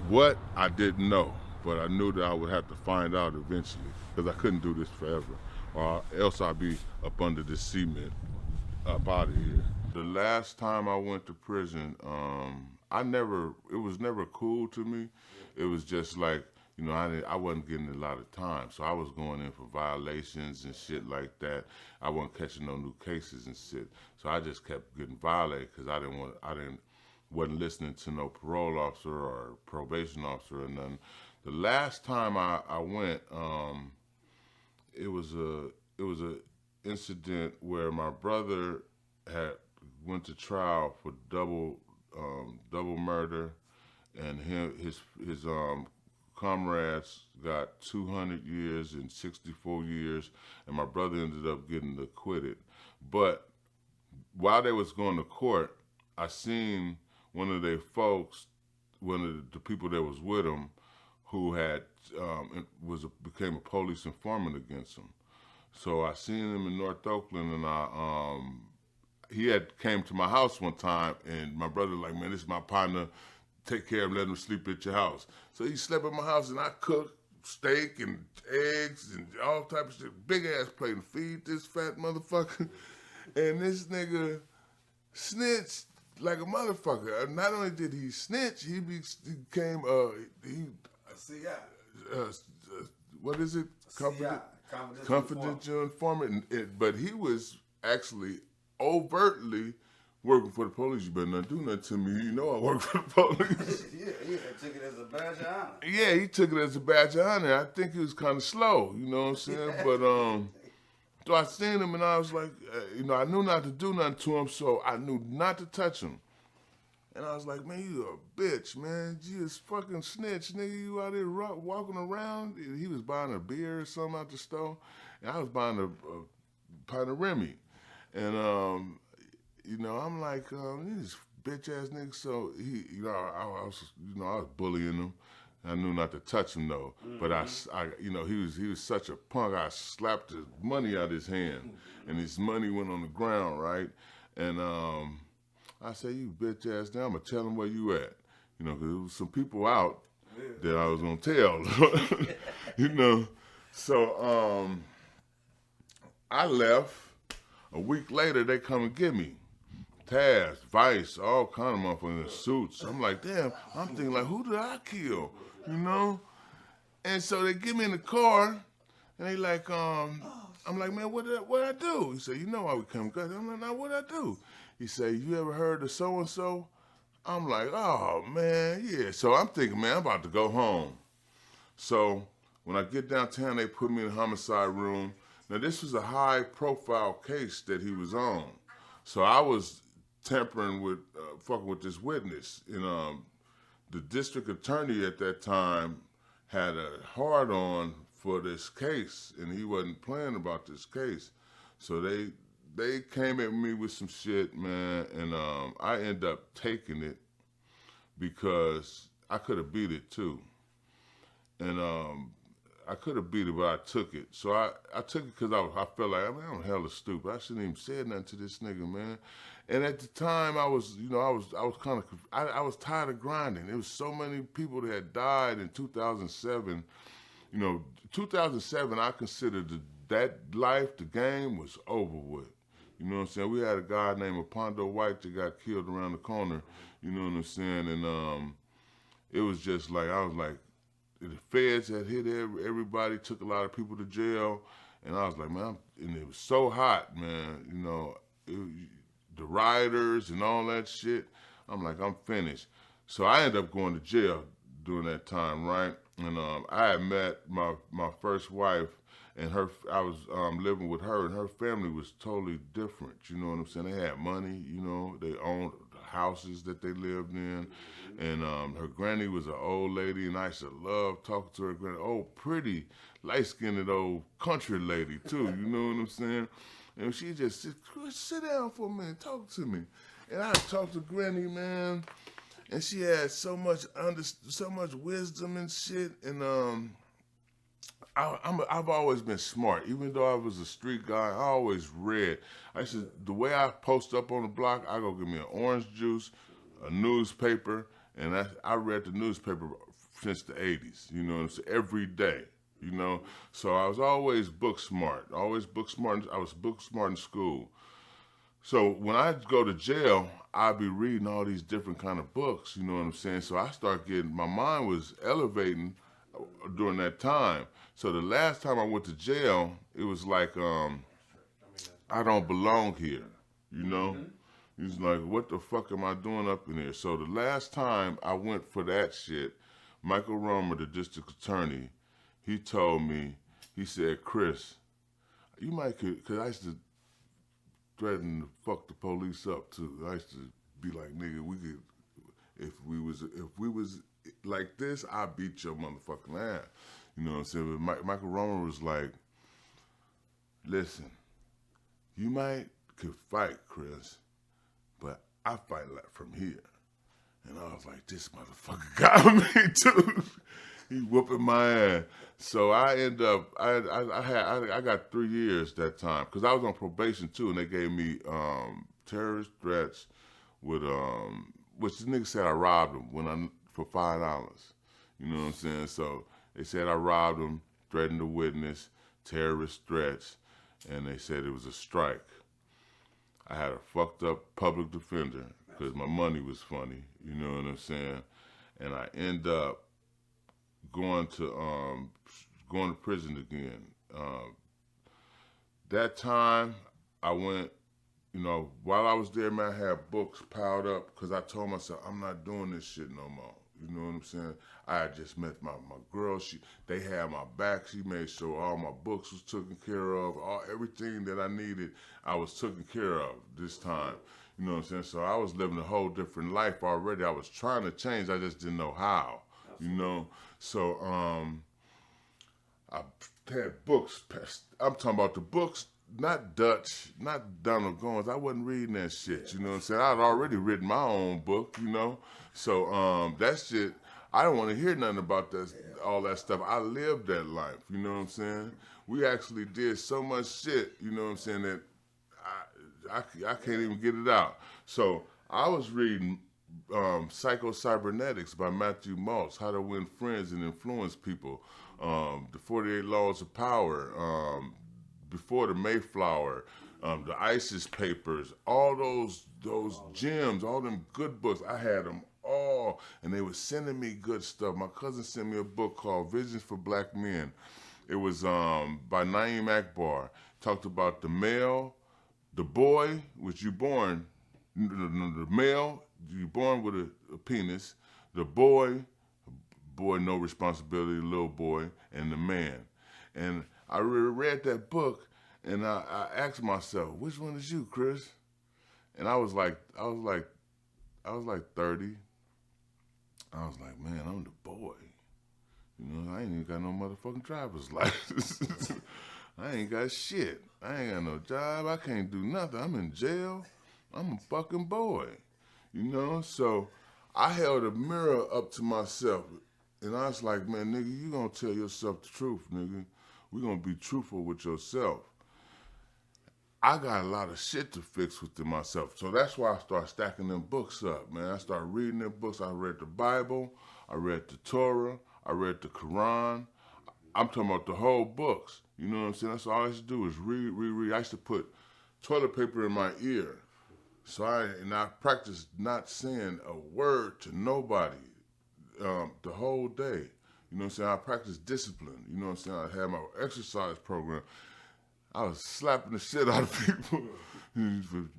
[SPEAKER 1] What, I didn't know, but I knew that I would have to find out eventually because I couldn't do this forever or else I'd be up under the cement, up out of here. The last time I went to prison, it was never cool to me. It was just like, you know, I wasn't getting a lot of time, so I was going in for violations and shit like that. I wasn't catching no new cases and shit, so I just kept getting violated because wasn't listening to no parole officer or probation officer or nothing. The last time I went, it was a incident where my brother went to trial for double murder, and his comrades got 200 years and 64 years, and my brother ended up getting acquitted. But while they was going to court, I seen one of their folks, one of the people that was with him, who had became a police informant against him. So I seen him in North Oakland, and he had came to my house one time, and my brother like, man, this is my partner. Take care of him, let him sleep at your house. So he slept at my house, and I cooked steak and eggs and all type of shit. Big ass plate and feed this fat motherfucker. And this nigga snitched like a motherfucker. Not only did he snitch, he became what is it? Confidential informant. But he was actually overtly working for the police. You better not do nothing to me. You know I work for the police.
[SPEAKER 2] yeah, took it as a badge of honor.
[SPEAKER 1] Yeah, he took it as a badge of honor. I think he was kind of slow, you know what I'm saying? But so I seen him and I was like, you know, I knew not to do nothing to him, so I knew not to touch him. And I was like, man, you a bitch, man. You just fucking snitch, nigga. You out there walking around. He was buying a beer or something out the store, and I was buying a pint of Remy. And you know, I'm like, these bitch ass niggas. So he, you know, I was, you know, I was bullying him. I knew not to touch him though, but I, you know, he was such a punk. I slapped his money out of his hand, and his money went on the ground, right? And I said, "You bitch ass, now I'm gonna tell him where you at," you know, because there was some people out that I was gonna tell, you know. So I left. A week later, they come and get me. Taz, Vice, all kind of motherfuckers in suits. I'm like, damn, I'm thinking like, who did I kill? You know? And so they get me in the car, and they like, I'm like, man, what did I do? He said, you know why we come get you. I'm like, now what did I do? He said, you ever heard of so-and-so? I'm like, oh, man, yeah. So I'm thinking, man, I'm about to go home. So when I get downtown, they put me in the homicide room. Now, this was a high-profile case that he was on. So I was tampering with, fucking with this witness. And the district attorney at that time had a hard-on for this case, and he wasn't playing about this case. So they came at me with some shit, man, and I ended up taking it because I could have beat it, too. And I could have beat it, but I took it. So I took it because I felt like, I mean, I'm hella stupid. I shouldn't even say nothing to this nigga, man. And at the time, I was, you know, I was kind of, I was tired of grinding. There was so many people that had died in 2007. You know, 2007, I considered that life, the game, was over with. You know what I'm saying? We had a guy named Apondo White that got killed around the corner. You know what I'm saying? And it was just like, I was like, the feds had hit everybody, took a lot of people to jail, and I was like, man, and it was so hot, man, you know, the rioters and all that shit. I'm like, I'm finished. So I ended up going to jail during that time, right? And I had met my first wife, and I was living with her, and her family was totally different. You know what I'm saying? They had money, you know, they owned houses that they lived in, and her granny was an old lady, and I used to love talking to her granny. Oh, pretty, light-skinned old country lady too. You know what I'm saying? And she just said, "Chris, sit down for a minute, talk to me." And I talked to Granny, man, and she had so much wisdom and shit. And I've always been smart, even though I was a street guy. I always read. The way I post up on the block, I go get me an orange juice, a newspaper, and I read the newspaper since the 80s. You know what I'm saying? Every day. You know, so I was always book smart. I was book smart in school. So when I go to jail, I'd be reading all these different kind of books. You know what I'm saying? So I start my mind was elevating during that time. So the last time I went to jail, it was like, I don't belong here, you know? He's like, what the fuck am I doing up in here? So the last time I went for that shit, Michael Romer, the district attorney, he told me, he said, Chris, you might, because I used to threaten to fuck the police up too. I used to be like, nigga, we could, if we was like this, I beat your motherfucking ass. You know what I'm saying? But Michael Romer was like, listen, you could fight, Chris, but I fight like from here. And I was like, this motherfucker got me too. He whooping my ass. So I end up, I got 3 years that time, because I was on probation too, and they gave me terrorist threats with, which the nigga said I robbed him for $5. You know what I'm saying? So they said I robbed him, threatened a witness, terrorist threats, and they said it was a strike. I had a fucked up public defender because my money was funny, you know what I'm saying? And I end up going to prison again. That time I went, you know, while I was there, man, I had books piled up because I told myself I'm not doing this shit no more. You know what I'm saying? I had just met my girl. They had my back. She made sure all my books was taken care of. Everything that I needed, I was taken care of this time. You know what I'm saying? So I was living a whole different life already. I was trying to change. I just didn't know how. You know? So I had books. I'm talking about the books not Dutch, not Donald Goins. I wasn't reading that shit. You know what I'm saying? I'd already written my own book. You know, so that shit. I don't want to hear nothing about that, all that stuff. I lived that life. You know what I'm saying? We actually did so much shit. You know what I'm saying, that I can't even get it out. So I was reading Psycho-Cybernetics by Matthew Maltz, How to Win Friends and Influence People, The 48 Laws of Power, Before the Mayflower, the ISIS Papers, all those gems, all them good books. I had them all, and they were sending me good stuff. My cousin sent me a book called Visions for Black Men. It was by Naeem Akbar. Talked about the male, the boy, which you born, the male, you born with a penis, the boy, no responsibility, little boy, and the man. And I read that book, and I asked myself, which one is you, Chris? And I was like 30. I was like, man, I'm the boy. You know, I ain't even got no motherfucking driver's license. I ain't got shit. I ain't got no job. I can't do nothing. I'm in jail. I'm a fucking boy. You know? So I held a mirror up to myself, and I was like, man, nigga, you gonna tell yourself the truth, nigga. We gonna be truthful with yourself. I got a lot of shit to fix within myself. So that's why I started stacking them books up, man. I started reading them books. I read the Bible. I read the Torah. I read the Quran. I'm talking about the whole books. You know what I'm saying? That's all I used to do is read. I used to put toilet paper in my ear. So I practiced not saying a word to nobody the whole day. You know what I'm saying? I practiced discipline. You know what I'm saying? I had my exercise program. I was slapping the shit out of people.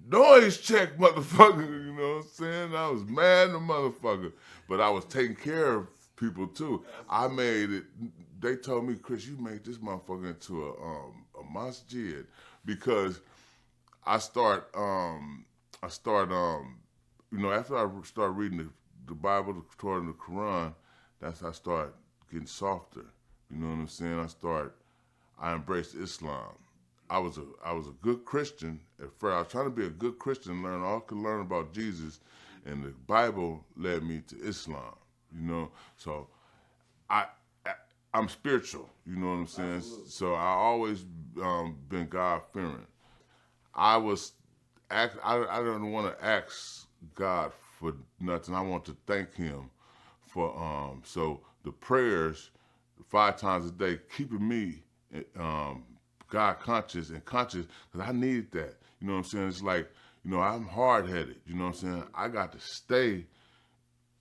[SPEAKER 1] Noise check, motherfucker. You know what I'm saying? I was mad at the motherfucker. But I was taking care of people too. I made it. They told me, Chris, you made this motherfucker into a masjid, because I start you know, after I start reading the Bible, the Torah, and the Quran, that's how I start getting softer. You know what I'm saying? I embraced Islam. I was a good Christian at first. I was trying to be a good Christian, learn all I could learn about Jesus, and the Bible led me to Islam. You know, so I'm spiritual. You know what I'm saying? Absolutely. So I always been God fearing. I don't want to ask God for nothing. I want to thank Him for so the prayers 5 times a day, keeping me God conscious and conscious, because I needed that. You know what I'm saying? It's like, you know, I'm hard-headed. You know what I'm saying? I got to stay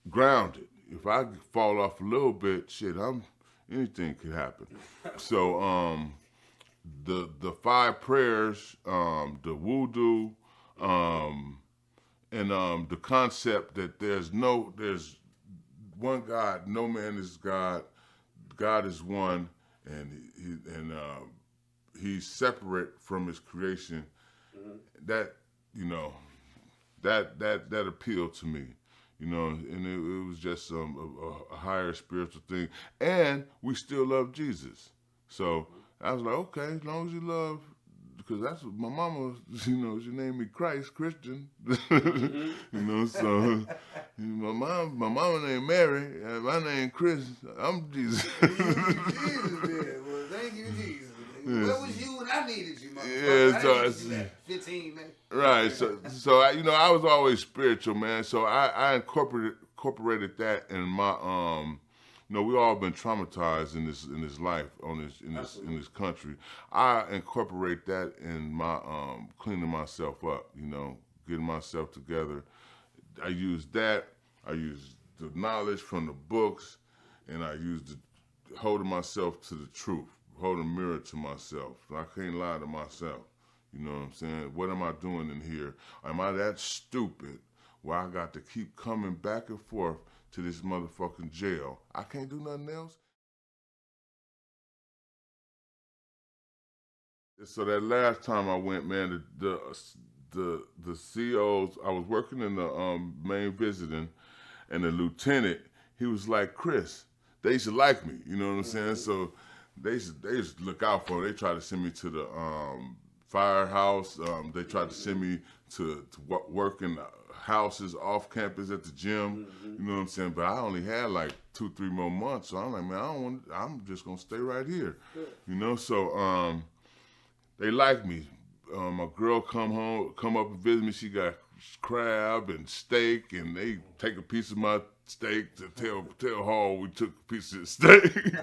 [SPEAKER 1] grounded. If I fall off a little bit, shit, anything could happen. So the 5 prayers, the wudu, and the concept that there's one God, no man is God, God is one, and He's separate from His creation. Mm-hmm. That, you know, that appealed to me. You know, and it was just a higher spiritual thing. And we still love Jesus. So I was like, okay, as long as you love, because that's what my mama, you know, she named me Christ, Christian. You know, so my mama named Mary, and my name Chris, I'm Jesus.
[SPEAKER 5] Jesus did. Well, thank you, Jesus. Where was you when I needed you, motherfucker?
[SPEAKER 1] Yeah,
[SPEAKER 5] I needed you at 15, man.
[SPEAKER 1] Right. So I, you know, I was always spiritual, man. So I incorporated that in my you know, we all been traumatized in this life in this country. I incorporate that in my cleaning myself up, you know, getting myself together. I use that. I use the knowledge from the books, and I use holding myself to the truth, holding a mirror to myself. I can't lie to myself. You know what I'm saying? What am I doing in here? Am I that stupid where I got to keep coming back and forth to this motherfucking jail? I can't do nothing else? So that last time I went, man, the COs, I was working in the main visiting, and the lieutenant, he was like, Chris, they used to like me, you know what I'm saying? So they used to look out for me. They tried to send me to firehouse. They tried to send me to work in houses off campus at the gym. You know what I'm saying? But I only had like 2-3 more months, so I'm like, man, I'm just gonna stay right here. You know, so they like me. My girl come up and visit me. She got crab and steak, and they take a piece of my steak to tell Hall we took a piece of the steak.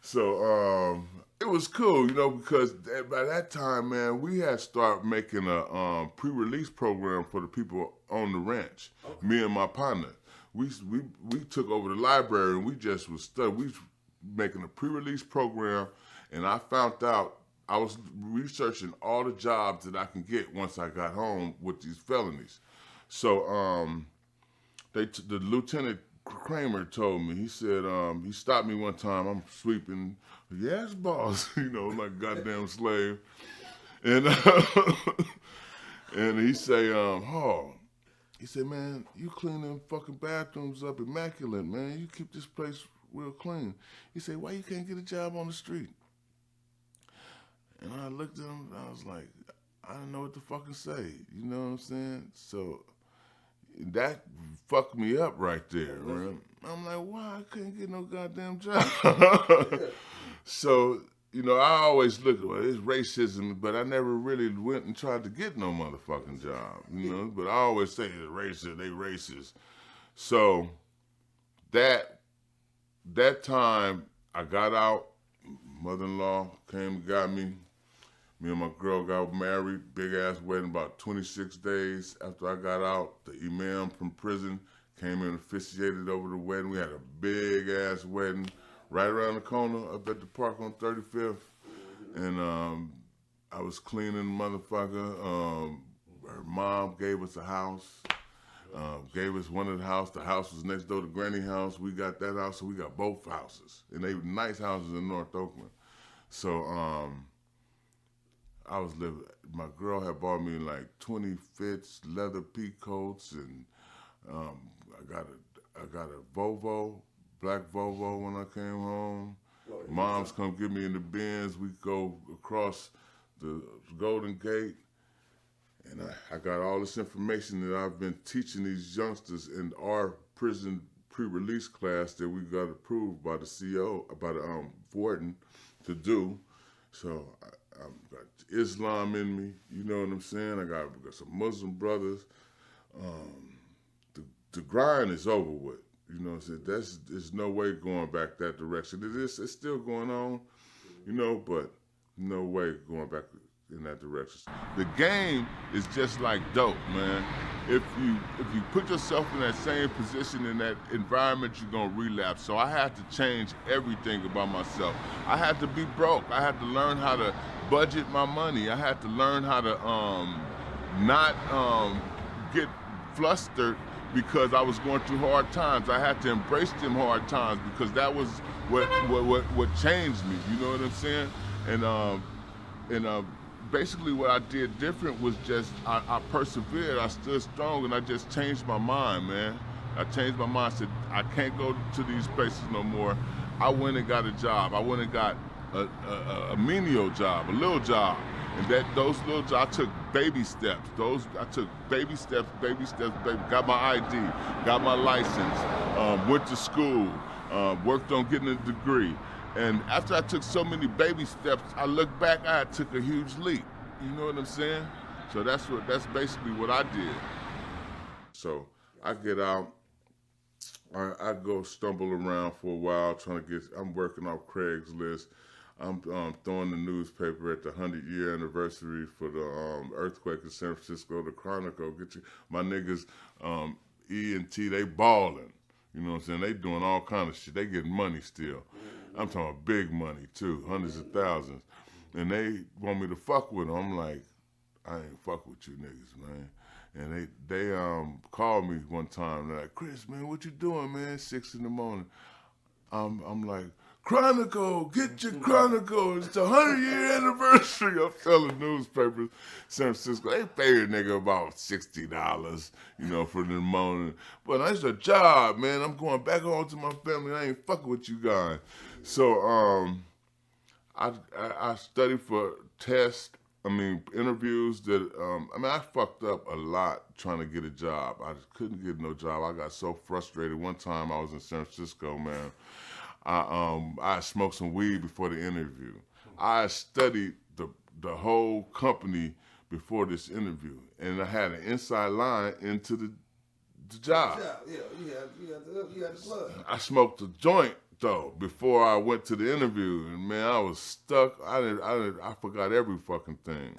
[SPEAKER 1] So it was cool, you know, because by that time, man, we had started making a pre-release program for the people on the ranch. Okay. Me and my partner, we took over the library, and we just was studying. We was making a pre-release program, and I found out. I was researching all the jobs that I can get once I got home with these felonies. So the Lieutenant Kramer told me, he said, he stopped me one time, I'm sweeping, yes, boss, you know, like a goddamn slave. And and he say, he said, man, you clean them fucking bathrooms up immaculate, man. You keep this place real clean. He said, why you can't get a job on the street? And I looked at him, and I was like, I didn't know what to fucking say. You know what I'm saying? So that fucked me up right there, man. I'm like, why I couldn't get no goddamn job? So, you know, I always look at it's racism, but I never really went and tried to get no motherfucking job, you know? But I always say it's racist, they racist. So that time I got out, mother-in-law came and got me. Me and my girl got married, big-ass wedding, about 26 days after I got out. The imam from prison came in and officiated over the wedding. We had a big-ass wedding right around the corner up at the park on 35th. And I was cleaning the motherfucker. Her mom gave us a house, gave us one of the house. The house was next door to Granny house. We got that house, so we got both houses. And they were nice houses in North Oakland. So, I was living, my girl had bought me like 20 fits, leather peacoats, and I got a Volvo, black Volvo when I came home. Moms come get me in the Benz. We go across the Golden Gate, and I got all this information that I've been teaching these youngsters in our prison pre-release class that we got approved by the CO, by the warden to do. So I've got Islam in me, you know what I'm saying? I got some Muslim brothers. The grind is over with, you know what I'm saying? There's no way going back that direction. It's still going on, you know, but no way going back in that direction. The game is just like dope, man. If you put yourself in that same position, in that environment, you're gonna relapse. So I had to change everything about myself. I had to be broke. I had to learn how to budget my money. I had to learn how to not get flustered because I was going through hard times. I had to embrace them hard times because that was what changed me. You know what I'm saying? And basically what I did different was just I persevered, I stood strong, and I just changed my mind, man. I changed my mind, said I can't go to these places no more. I went and got a job. I went and got a menial job, a little job. And those little jobs, I took baby steps. I took baby steps, got my ID, got my license, went to school, worked on getting a degree. And after I took so many baby steps, I look back, I took a huge leap. You know what I'm saying? So that's basically what I did. So I get out, I go stumble around for a while I'm working off Craigslist. I'm throwing the newspaper at the 100-year anniversary for the earthquake in San Francisco, the Chronicle. My niggas, E and T, they balling. You know what I'm saying? They doing all kind of shit. They getting money still. I'm talking about big money too, hundreds of thousands. And they want me to fuck with them. I'm like, I ain't fuck with you niggas, man. And they called me one time. They're like, Chris, man, what you doing, man? 6 in the morning. I'm like, Chronicle, get your Chronicle. It's the 100-year anniversary. I'm selling newspapers, San Francisco. They pay a nigga about $60, you know, for the morning. But it's a job, man. I'm going back home to my family. I ain't fucking with you guys. So I studied for tests. interviews that, I fucked up a lot trying to get a job. I just couldn't get no job. I got so frustrated. One time I was in San Francisco, man. I smoked some weed before the interview. I studied the whole company before this interview, and I had an inside line into the job.
[SPEAKER 5] Yeah, you had the plug.
[SPEAKER 1] I smoked a joint though before I went to the interview, and man, I was stuck. I forgot every fucking thing.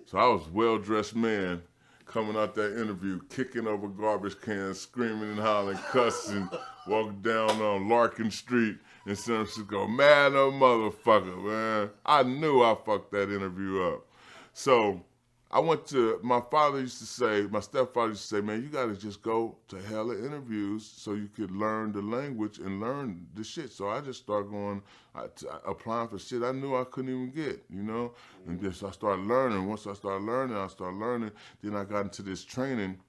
[SPEAKER 1] So I was a well-dressed man coming out that interview, kicking over garbage cans, screaming and hollering, cussing, walking down on Larkin Street in San Francisco. Man, a motherfucker, man. I knew I fucked that interview up. So I went to, my stepfather used to say, man, you got to just go to hella interviews so you could learn the language and learn the shit. So I just started applying for shit I knew I couldn't even get, And just I started learning. Once I started learning, then I got into this training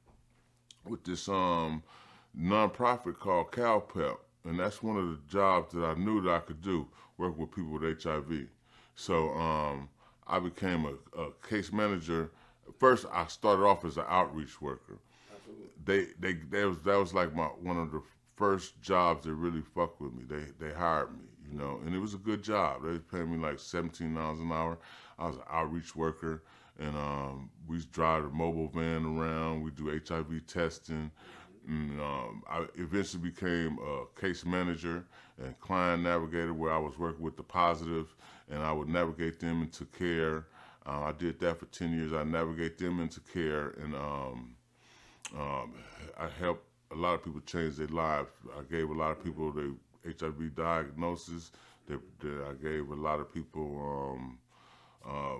[SPEAKER 1] with this nonprofit called CalPEP. And that's one of the jobs that I knew that I could do, work with people with HIV. So I became a case manager. First, I started off as an outreach worker. Absolutely. That was like one of the first jobs that really fucked with me. They hired me, and it was a good job. They paid me like $17 an hour. I was an outreach worker, and we drive a mobile van around. We do HIV testing. And, I eventually became a case manager and client navigator, where I was working with the positive, and I would navigate them into care. I did that for 10 years. I navigate them into care, and I helped a lot of people change their lives. I gave a lot of people the HIV diagnosis. I gave a lot of people I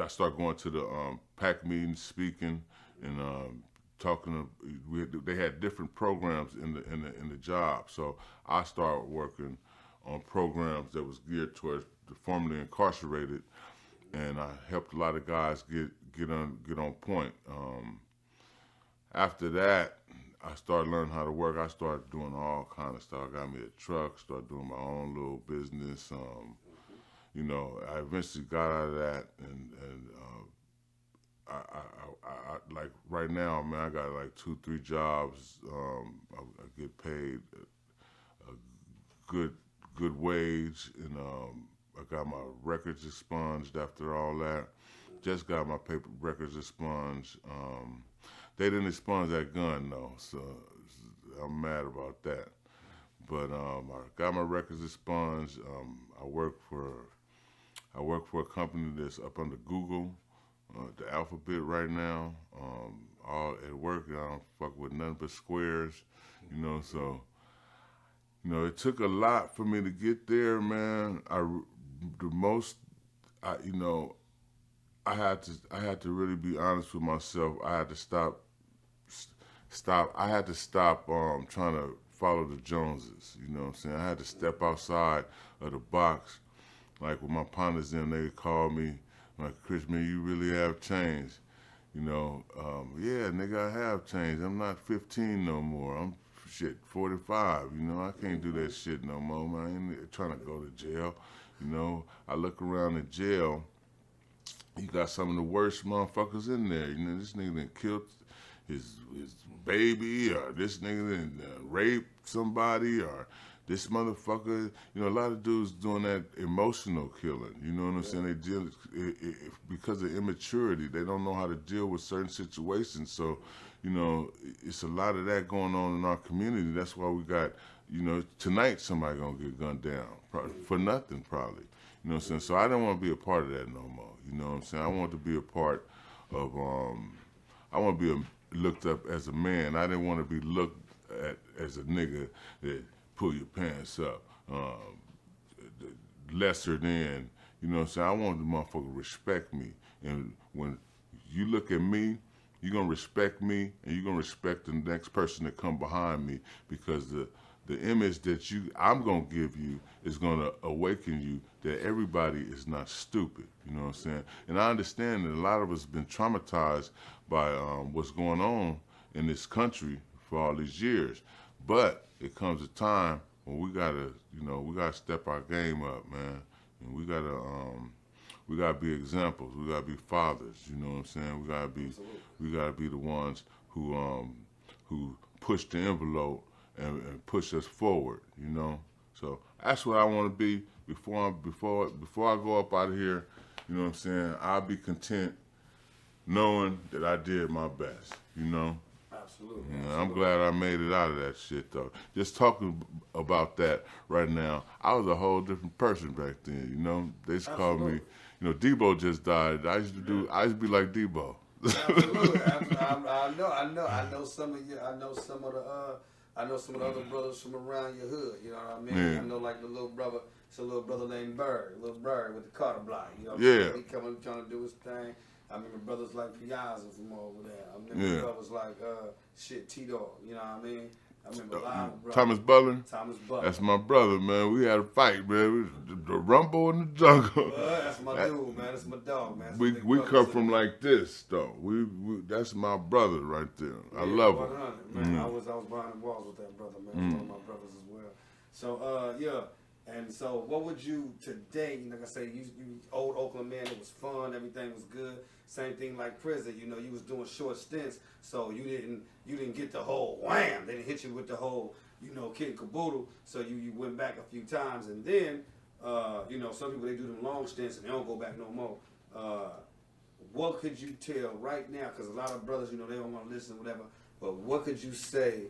[SPEAKER 1] started going to the PAC meetings, speaking, and talking to. They had different programs in the job. So I started working on programs that was geared towards the formerly incarcerated, and I helped a lot of guys get on point. After that, I started learning how to work. I started doing all kind of stuff. I got me a truck, started doing my own little business. I eventually got out of that, and I like right now, man, I got like 2-3 jobs. I get paid a good wage, and I got my records expunged after all that. Just got my records expunged. They didn't expunge that gun though, so I'm mad about that. But I got my records expunged. I work for a company that's up under Google, the Alphabet right now. All at work, I don't fuck with nothing but squares, So, it took a lot for me to get there, man. I had to really be honest with myself. I had to stop. I had to stop trying to follow the Joneses. You know what I'm saying? I had to step outside of the box. Like with my partners, then they call me like, Chris, man, you really have changed. Yeah, nigga, I have changed. I'm not 15 no more. I'm 45. I can't do that shit no more, man. I ain't trying to go to jail. I look around the jail. You got some of the worst motherfuckers in there. This nigga done killed his baby, or this nigga done raped somebody, or this motherfucker. A lot of dudes doing that emotional killing. You know what I'm saying? They deal because of immaturity. They don't know how to deal with certain situations. So, it's a lot of that going on in our community. That's why we got, tonight somebody gonna get gunned down for nothing probably. You know what I'm saying? So I don't want to be a part of that no more. You know what I'm saying? I want to be a part of, I want to be looked up as a man. I didn't want to be looked at as a nigga that pull your pants up, lesser than, you know what I'm saying? I want the motherfucker to respect me. And when you look at me, you're going to respect me, and you're going to respect the next person that come behind me, because the image that I'm going to give you is going to awaken you that everybody is not stupid, you know what I'm saying? And I understand that a lot of us have been traumatized by what's going on in this country for all these years. But it comes a time when we gotta step our game up, man. And we we gotta be examples. We gotta be fathers. You know what I'm saying? We gotta be the ones who push the envelope and push us forward. You know. So that's what I want to be before I go up out of here. You know what I'm saying? I'll be content knowing that I did my best. You know.
[SPEAKER 2] Absolutely.
[SPEAKER 1] Yeah, I'm glad I made it out of that shit though. Just talking about that right now, I was a whole different person back then. You know, they used to call me. You know, Debo just died. I used to be like Debo.
[SPEAKER 2] Absolutely. I know some of you. I know some of the other brothers from around your hood. You know what I mean?
[SPEAKER 1] Yeah.
[SPEAKER 2] I know like the little brother. It's a little brother named Bird. Little Bird with the Carter block. You know what
[SPEAKER 1] Yeah.
[SPEAKER 2] He coming trying to do his thing. I remember brothers like Piazza from over there. I remember brothers like T-Dog. You know what I mean? I remember a lot of brothers.
[SPEAKER 1] Thomas Butler.
[SPEAKER 2] Thomas Butler.
[SPEAKER 1] That's my brother, man. We had a fight, man. The rumble in the jungle.
[SPEAKER 2] That's my dude, man. That's my dog, man.
[SPEAKER 1] We come from like this, though. We that's my brother right there. I love him.
[SPEAKER 2] 100, man. I was behind the walls with that brother, man. One of my brothers as well. So yeah. And so, what would you today? Like I say, you old Oakland man. It was fun. Everything was good. Same thing like prison. You know, you was doing short stints, so you didn't get the whole wham. They didn't hit you with the whole kit and caboodle. So you went back a few times, and then some people they do them long stints and they don't go back no more. What could you tell right now? Because a lot of brothers, they don't want to listen, whatever. But what could you say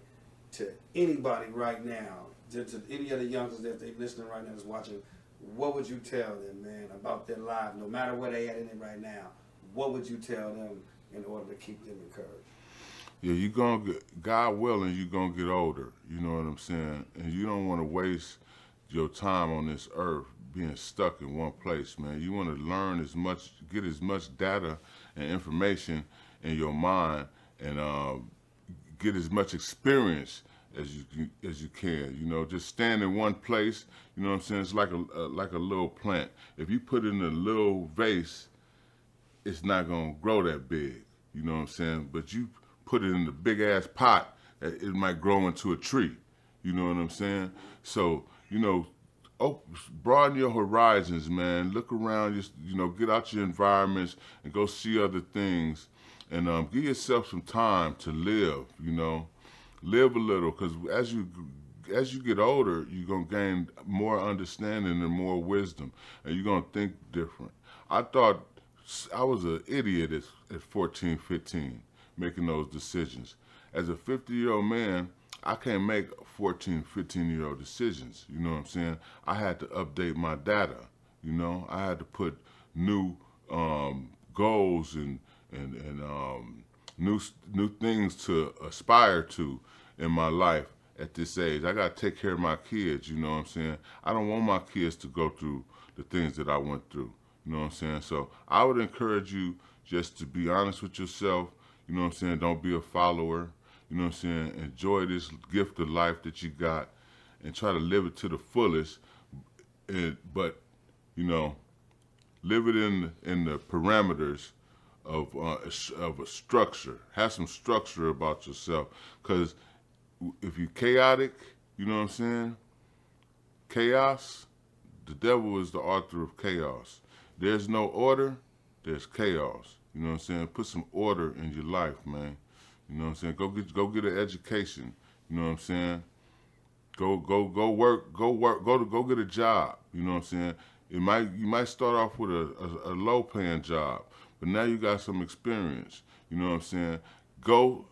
[SPEAKER 2] to anybody right now? To any other youngsters that they're listening right now that's watching, what would you tell them, man, about their life, no matter where they at in it right now? What would you tell them in order to keep them encouraged?
[SPEAKER 1] Yeah, you're going to get, God willing, you're going to get older. You know what I'm saying? And you don't want to waste your time on this earth being stuck in one place, man. You want to learn get as much data and information in your mind and get as much experience as you can. Just stand in one place. You know what I'm saying? It's like a little plant. If you put it in a little vase, it's not gonna grow that big. You know what I'm saying? But you put it in the big ass pot, it might grow into a tree. You know what I'm saying? So broaden your horizons, man. Look around. Just get out your environments and go see other things, and give yourself some time to live. Live a little, because as you get older, you're going to gain more understanding and more wisdom, and you're going to think different. I thought I was an idiot at 14, 15, making those decisions. As a 50-year-old man, I can't make 14, 15-year-old decisions. You know what I'm saying? I had to update my data. I had to put new goals and new things to aspire to in my life at this age. I got to take care of my kids, you know what I'm saying? I don't want my kids to go through the things that I went through, you know what I'm saying? So I would encourage you just to be honest with yourself, you know what I'm saying? Don't be a follower, you know what I'm saying? Enjoy this gift of life that you got and try to live it to the fullest, but live it in the parameters of a structure. Have some structure about yourself, because if you're chaotic, you know what I'm saying? Chaos, the devil is the author of chaos. There's no order, there's chaos. You know what I'm saying? Put some order in your life, man. You know what I'm saying? Go get an education. You know what I'm saying? Go work, go get a job. You know what I'm saying? You might start off with a low paying job, but now you got some experience. You know what I'm saying? Go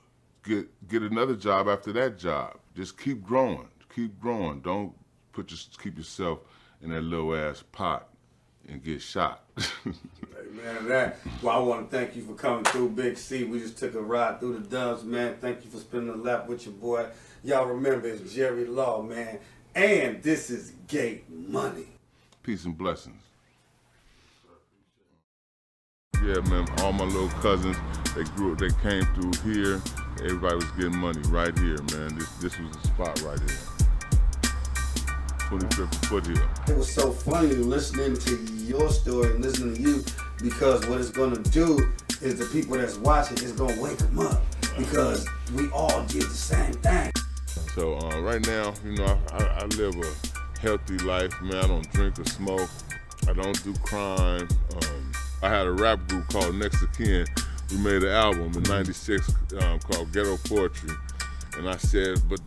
[SPEAKER 1] get another job after that job. Just keep growing. Keep growing. Don't keep yourself in that little ass pot and get shot.
[SPEAKER 2] Hey, man, I want to thank you for coming through, Big C. We just took a ride through the Dubs, man. Thank you for spending a lap with your boy. Y'all remember, it's Jerry Law, man. And this is Gate Money.
[SPEAKER 1] Peace and blessings. Yeah, man, all my little cousins, they came through here. Everybody was getting money right here, man. This was the spot right here. 25th Foothill.
[SPEAKER 2] It was so funny listening to your story and listening to you, because what it's going to do is the people that's watching is going to wake them up, because we all did the same thing.
[SPEAKER 1] So right now, I live a healthy life, man. I don't drink or smoke. I don't do crime. I had a rap group called Next of Kin. We made an album in '96 called Ghetto Poetry. And I said, but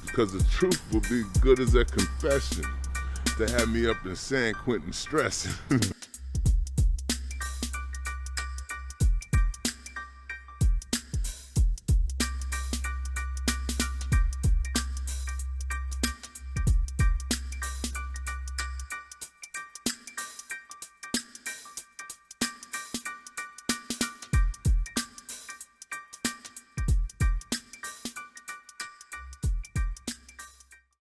[SPEAKER 1] because the truth will be good as a confession, to have me up in San Quentin stressing.